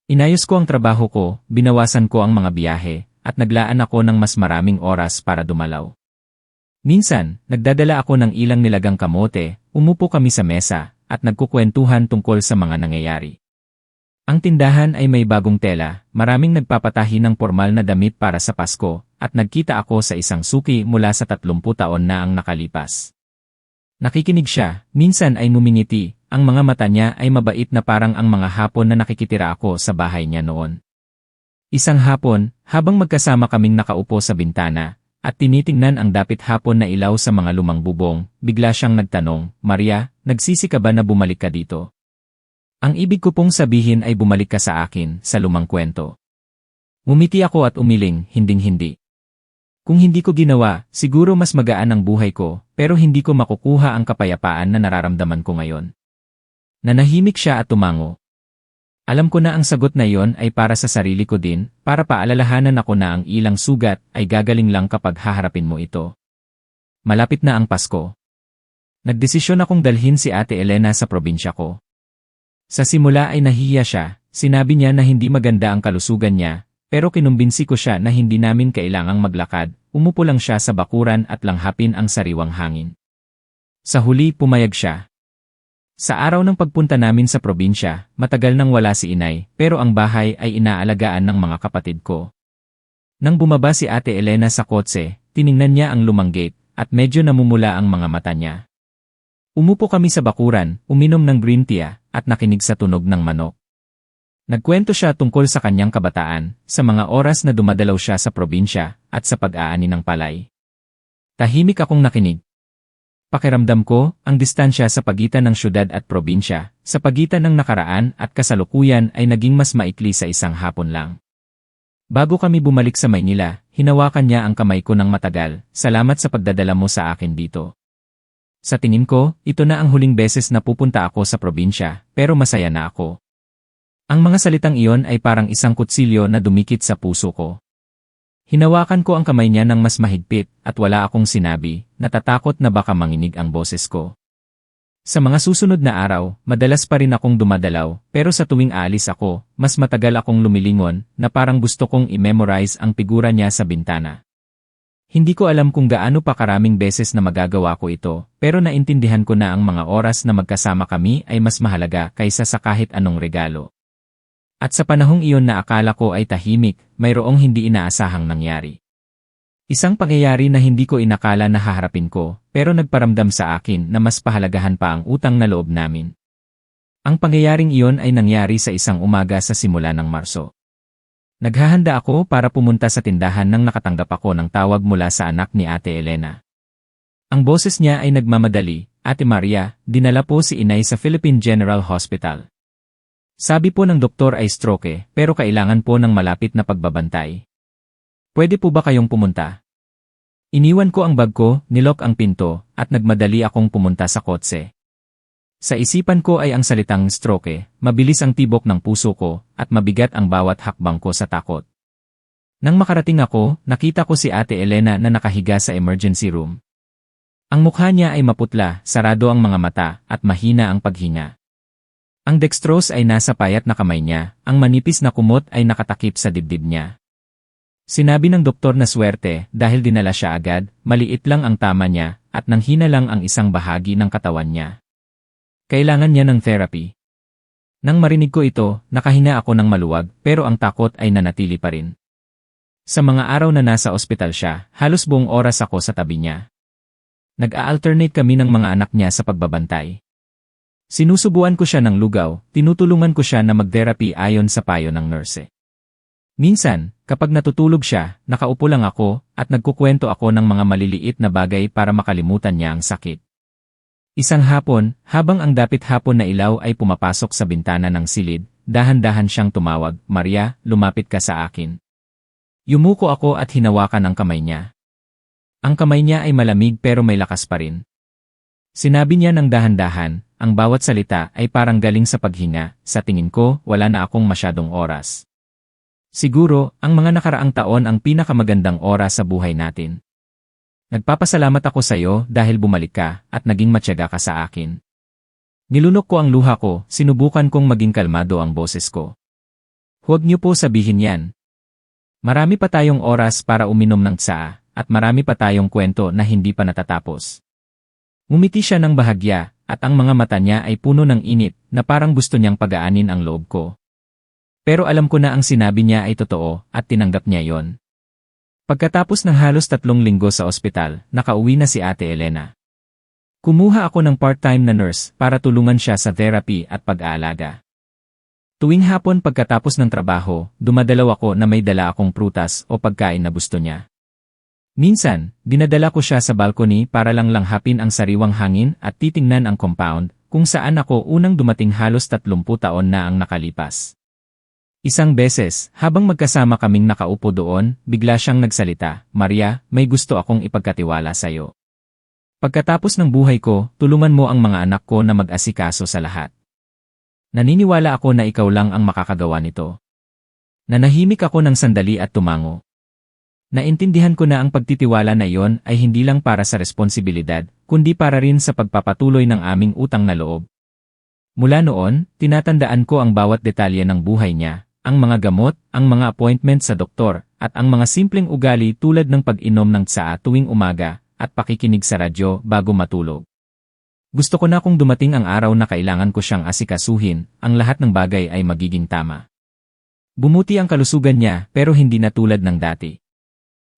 Inayos ko ang trabaho ko, binawasan ko ang mga biyahe, at naglaan ako ng mas maraming oras para dumalaw. Minsan, nagdadala ako ng ilang nilagang kamote, umupo kami sa mesa, at nagkukwentuhan tungkol sa mga nangyayari. Ang tindahan ay may bagong tela, maraming nagpapatahi ng pormal na damit para sa Pasko, at nagkita ako sa isang suki mula sa 30 taon na ang nakalipas. Nakikinig siya, minsan ay mumingiti, ang mga mata niya ay mabait na parang ang mga hapon na nakikitira ako sa bahay niya noon. Isang hapon, habang magkasama kaming nakaupo sa bintana, at tinitingnan ang dapit hapon na ilaw sa mga lumang bubong, bigla siyang nagtanong, Maria, nagsisi ka ba na bumalik ka dito? Ang ibig ko pong sabihin ay bumalik ka sa akin, sa lumang kwento. Ngumiti ako at umiling, hinding-hindi. Kung hindi ko ginawa, siguro mas magaan ang buhay ko, pero hindi ko makukuha ang kapayapaan na nararamdaman ko ngayon. Nanahimik siya at tumango. Alam ko na ang sagot na iyon ay para sa sarili ko din, para paalalahanan ako na ang ilang sugat ay gagaling lang kapag haharapin mo ito. Malapit na ang Pasko. Nagdesisyon akong dalhin si Ate Elena sa probinsya ko. Sa simula ay nahihiya siya, sinabi niya na hindi maganda ang kalusugan niya, pero kinumbinsi ko siya na hindi namin kailangang maglakad, umupo lang siya sa bakuran at langhapin ang sariwang hangin. Sa huli pumayag siya. Sa araw ng pagpunta namin sa probinsya, matagal nang wala si inay, pero ang bahay ay inaalagaan ng mga kapatid ko. Nang bumaba si Ate Elena sa kotse, tiningnan niya ang lumang gate, at medyo namumula ang mga mata niya. Umupo kami sa bakuran, uminom ng green tea, at nakinig sa tunog ng manok. Nagkwento siya tungkol sa kanyang kabataan, sa mga oras na dumadalaw siya sa probinsya, at sa pag-aani ng palay. Tahimik akong nakinig. Pakiramdam ko, ang distansya sa pagitan ng syudad at probinsya, sa pagitan ng nakaraan at kasalukuyan ay naging mas maikli sa isang hapon lang. Bago kami bumalik sa Maynila, hinawakan niya ang kamay ko ng matagal, salamat sa pagdadala mo sa akin dito. Sa tingin ko, ito na ang huling beses na pupunta ako sa probinsya, pero masaya na ako. Ang mga salitang iyon ay parang isang kutsilyo na dumikit sa puso ko. Hinawakan ko ang kamay niya ng mas mahigpit at wala akong sinabi, natatakot na baka manginig ang boses ko. Sa mga susunod na araw, madalas pa rin akong dumadalaw, pero sa tuwing aalis ako, mas matagal akong lumilingon na parang gusto kong i-memorize ang figura niya sa bintana. Hindi ko alam kung gaano pa karaming beses na magagawa ko ito, pero naintindihan ko na ang mga oras na magkasama kami ay mas mahalaga kaysa sa kahit anong regalo. At sa panahong iyon na akala ko ay tahimik, mayroong hindi inaasahang nangyari. Isang pangyayari na hindi ko inakala na haharapin ko, pero nagparamdam sa akin na mas pahalagahan pa ang utang na loob namin. Ang pangyayaring iyon ay nangyari sa isang umaga sa simula ng Marso. Naghahanda ako para pumunta sa tindahan nang nakatanggap ako ng tawag mula sa anak ni Ate Elena. Ang boses niya ay nagmamadali, Ate Maria, dinala po si inay sa Philippine General Hospital. Sabi po ng doktor ay stroke, pero kailangan po ng malapit na pagbabantay. Pwede po ba kayong pumunta? Iniwan ko ang bag ko, nilok ang pinto, at nagmadali akong pumunta sa kotse. Sa isipan ko ay ang salitang stroke, mabilis ang tibok ng puso ko, at mabigat ang bawat hakbang ko sa takot. Nang makarating ako, nakita ko si Ate Elena na nakahiga sa emergency room. Ang mukha niya ay maputla, sarado ang mga mata, at mahina ang paghinga. Ang dextrose ay nasa payat na kamay niya, ang manipis na kumot ay nakatakip sa dibdib niya. Sinabi ng doktor na swerte dahil dinala siya agad, maliit lang ang tama niya, at nanghina lang ang isang bahagi ng katawan niya. Kailangan niya ng therapy. Nang marinig ko ito, nakahinga ako ng maluwag, pero ang takot ay nanatili pa rin. Sa mga araw na nasa ospital siya, halos buong oras ako sa tabi niya. Nag-a-alternate kami ng mga anak niya sa pagbabantay. Sinusubuan ko siya ng lugaw, tinutulungan ko siya na mag-therapy ayon sa payo ng nurse. Minsan, kapag natutulog siya, nakaupo lang ako at nagkukwento ako ng mga maliliit na bagay para makalimutan niya ang sakit. Isang hapon, habang ang dapit hapon na ilaw ay pumapasok sa bintana ng silid, dahan-dahan siyang tumawag, Maria, lumapit ka sa akin. Yumuko ako at hinawakan ang kamay niya. Ang kamay niya ay malamig pero may lakas pa rin. Sinabi niya ng dahan-dahan, ang bawat salita ay parang galing sa paghinga, sa tingin ko, wala na akong masyadong oras. Siguro, ang mga nakaraang taon ang pinakamagandang oras sa buhay natin. Nagpapasalamat ako sa iyo dahil bumalik ka at naging matyaga ka sa akin. Nilunok ko ang luha ko, sinubukan kong maging kalmado ang boses ko. Huwag niyo po sabihin yan. Marami pa tayong oras para uminom ng tsaa, at marami pa tayong kwento na hindi pa natatapos. Ngumiti siya ng bahagya, at ang mga mata niya ay puno ng init na parang gusto niyang pagaanin ang loob ko. Pero alam ko na ang sinabi niya ay totoo at tinanggap niya yon. Pagkatapos ng halos 3 linggo sa ospital, nakauwi na si Ate Elena. Kumuha ako ng part-time na nurse para tulungan siya sa therapy at pag-aalaga. Tuwing hapon pagkatapos ng trabaho, dumadalaw ako na may dala akong prutas o pagkain na gusto niya. Minsan, dinadala ko siya sa balcony para lang langhapin ang sariwang hangin at titingnan ang compound, kung saan ako unang dumating halos 30 taon na ang nakalipas. Isang beses, habang magkasama kaming nakaupo doon, bigla siyang nagsalita, "Maria, may gusto akong ipagkatiwala sa'yo. Pagkatapos ng buhay ko, tulungan mo ang mga anak ko na mag-asikaso sa lahat. Naniniwala ako na ikaw lang ang makakagawa nito." Nanahimik ako ng sandali at tumango. Naintindihan ko na ang pagtitiwala na iyon ay hindi lang para sa responsibilidad, kundi para rin sa pagpapatuloy ng aming utang na loob. Mula noon, tinatandaan ko ang bawat detalye ng buhay niya, ang mga gamot, ang mga appointment sa doktor, at ang mga simpleng ugali tulad ng pag-inom ng tsaa tuwing umaga at pakikinig sa radyo bago matulog. Gusto ko na kung dumating ang araw na kailangan ko siyang asikasuhin, ang lahat ng bagay ay magiging tama. Bumuti ang kalusugan niya pero hindi na tulad ng dati.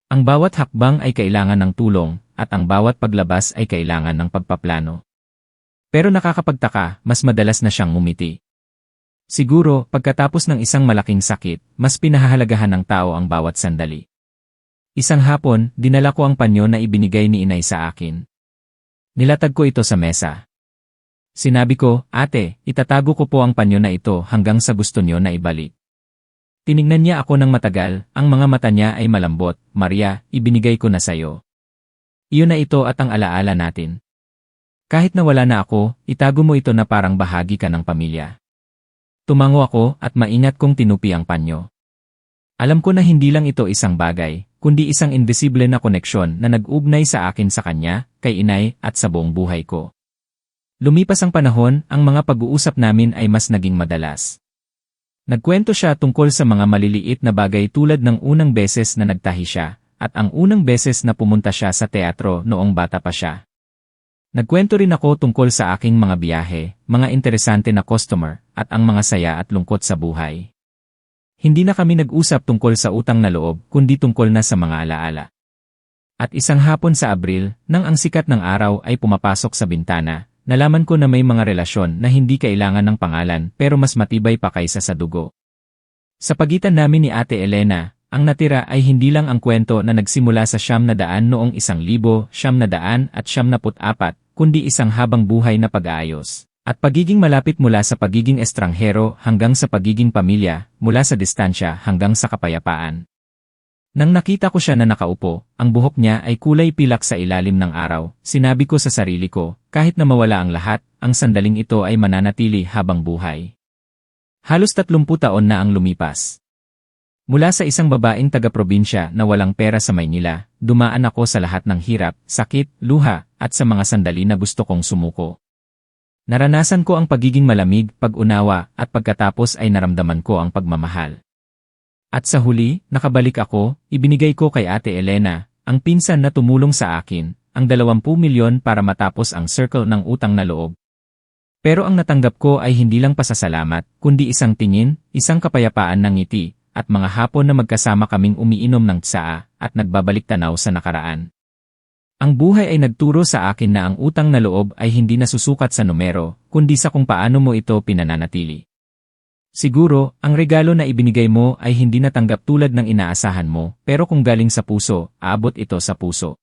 Ang bawat hakbang ay kailangan ng tulong, at ang bawat paglabas ay kailangan ng pagpaplano. Pero nakakapagtaka, mas madalas na siyang ngumiti. Siguro, pagkatapos ng isang malaking sakit, mas pinahahalagahan ng tao ang bawat sandali. Isang hapon, dinala ko ang panyo na ibinigay ni inay sa akin. Nilatag ko ito sa mesa. Sinabi ko, "Ate, itatago ko po ang panyo na ito hanggang sa gusto niyo na ibalik." Tiningnan niya ako ng matagal, ang mga mata niya ay malambot, "Maria, ibinigay ko na sayo. Iyon na ito at ang alaala natin. Kahit na wala na ako, itago mo ito na parang bahagi ka ng pamilya." Tumango ako at maingat kong tinupi ang panyo. Alam ko na hindi lang ito isang bagay, kundi isang invisible na koneksyon na nag-ugnay sa akin sa kanya, kay inay, at sa buong buhay ko. Lumipas ang panahon, ang mga pag-uusap namin ay mas naging madalas. Nagkwento siya tungkol sa mga maliliit na bagay tulad ng unang beses na nagtahi siya, at ang unang beses na pumunta siya sa teatro noong bata pa siya. Nagkwento rin ako tungkol sa aking mga biyahe, mga interesante na customer, at ang mga saya at lungkot sa buhay. Hindi na kami nag-usap tungkol sa utang na loob, kundi tungkol na sa mga alaala. At isang hapon sa Abril, nang ang sikat ng araw ay pumapasok sa bintana, nalaman ko na may mga relasyon na hindi kailangan ng pangalan pero mas matibay pa kaysa sa dugo. Sa pagitan namin ni Ate Elena, ang natira ay hindi lang ang kwento na nagsimula sa 900 noong 1994, kundi isang habang buhay na pag-aayos. At pagiging malapit mula sa pagiging estranghero hanggang sa pagiging pamilya, mula sa distansya hanggang sa kapayapaan. Nang nakita ko siya na nakaupo, ang buhok niya ay kulay pilak sa ilalim ng araw, sinabi ko sa sarili ko, kahit na mawala ang lahat, ang sandaling ito ay mananatili habang buhay. Halos 30 taon na ang lumipas. Mula sa isang babaeng taga-probinsya na walang pera sa Maynila, dumaan ako sa lahat ng hirap, sakit, luha, at sa mga sandali na gusto kong sumuko. Naranasan ko ang pagiging malamig, pag-unawa, at pagkatapos ay naramdaman ko ang pagmamahal. At sa huli, nakabalik ako, ibinigay ko kay Ate Elena, ang pinsan na tumulong sa akin, ang 20 milyon para matapos ang circle ng utang na loob. Pero ang natanggap ko ay hindi lang pasasalamat, kundi isang tingin, isang kapayapaan ng ngiti, at mga hapon na magkasama kaming umiinom ng tsaa at nagbabalik tanaw sa nakaraan. Ang buhay ay nagturo sa akin na ang utang na loob ay hindi nasusukat sa numero, kundi sa kung paano mo ito pinananatili. Siguro, ang regalo na ibinigay mo ay hindi natanggap tulad ng inaasahan mo, pero kung galing sa puso, aabot ito sa puso.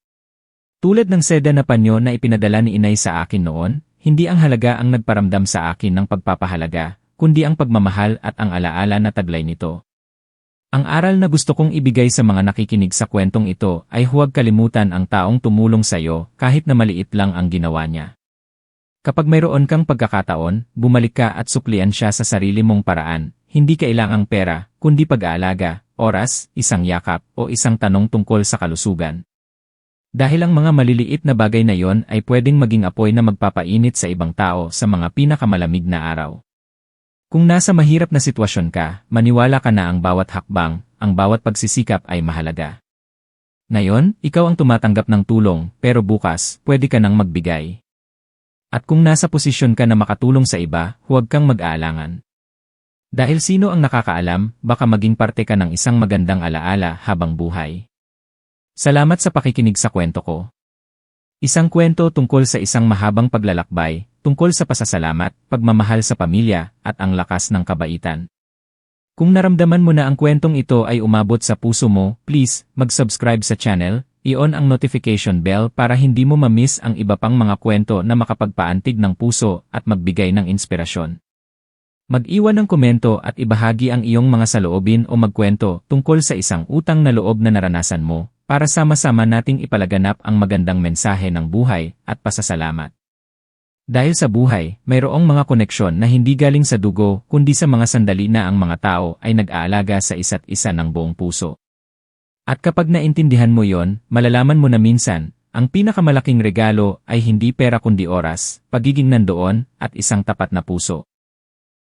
Tulad ng seda na panyo na ipinadala ni inay sa akin noon, hindi ang halaga ang nagparamdam sa akin ng pagpapahalaga, kundi ang pagmamahal at ang alaala na taglay nito. Ang aral na gusto kong ibigay sa mga nakikinig sa kwentong ito ay huwag kalimutan ang taong tumulong sa iyo kahit na maliit lang ang ginawa niya. Kapag mayroon kang pagkakataon, bumalik ka at suklian siya sa sarili mong paraan, hindi kailangang pera, kundi pag-aalaga, oras, isang yakap, o isang tanong tungkol sa kalusugan. Dahil ang mga maliliit na bagay na yon ay pwedeng maging apoy na magpapainit sa ibang tao sa mga pinakamalamig na araw. Kung nasa mahirap na sitwasyon ka, maniwala ka na ang bawat hakbang, ang bawat pagsisikap ay mahalaga. Ngayon, ikaw ang tumatanggap ng tulong, pero bukas, pwede ka nang magbigay. At kung nasa posisyon ka na makatulong sa iba, huwag kang mag-aalangan. Dahil sino ang nakakaalam, baka maging parte ka ng isang magandang alaala habang buhay. Salamat sa pakikinig sa kwento ko. Isang kwento tungkol sa isang mahabang paglalakbay, tungkol sa pasasalamat, pagmamahal sa pamilya, at ang lakas ng kabaitan. Kung naramdaman mo na ang kwentong ito ay umabot sa puso mo, please, mag-subscribe sa channel, I-on ang notification bell para hindi mo ma-miss ang iba pang mga kwento na makapagpaantig ng puso at magbigay ng inspirasyon. Mag-iwan ng komento at ibahagi ang iyong mga saloobin o magkwento tungkol sa isang utang na loob na naranasan mo para sama-sama nating ipalaganap ang magandang mensahe ng buhay at pasasalamat. Dahil sa buhay, mayroong mga koneksyon na hindi galing sa dugo kundi sa mga sandali na ang mga tao ay nag-aalaga sa isa't isa ng buong puso. At kapag naintindihan mo yon, malalaman mo na minsan, ang pinakamalaking regalo ay hindi pera kundi oras, pagiging nandoon, at isang tapat na puso.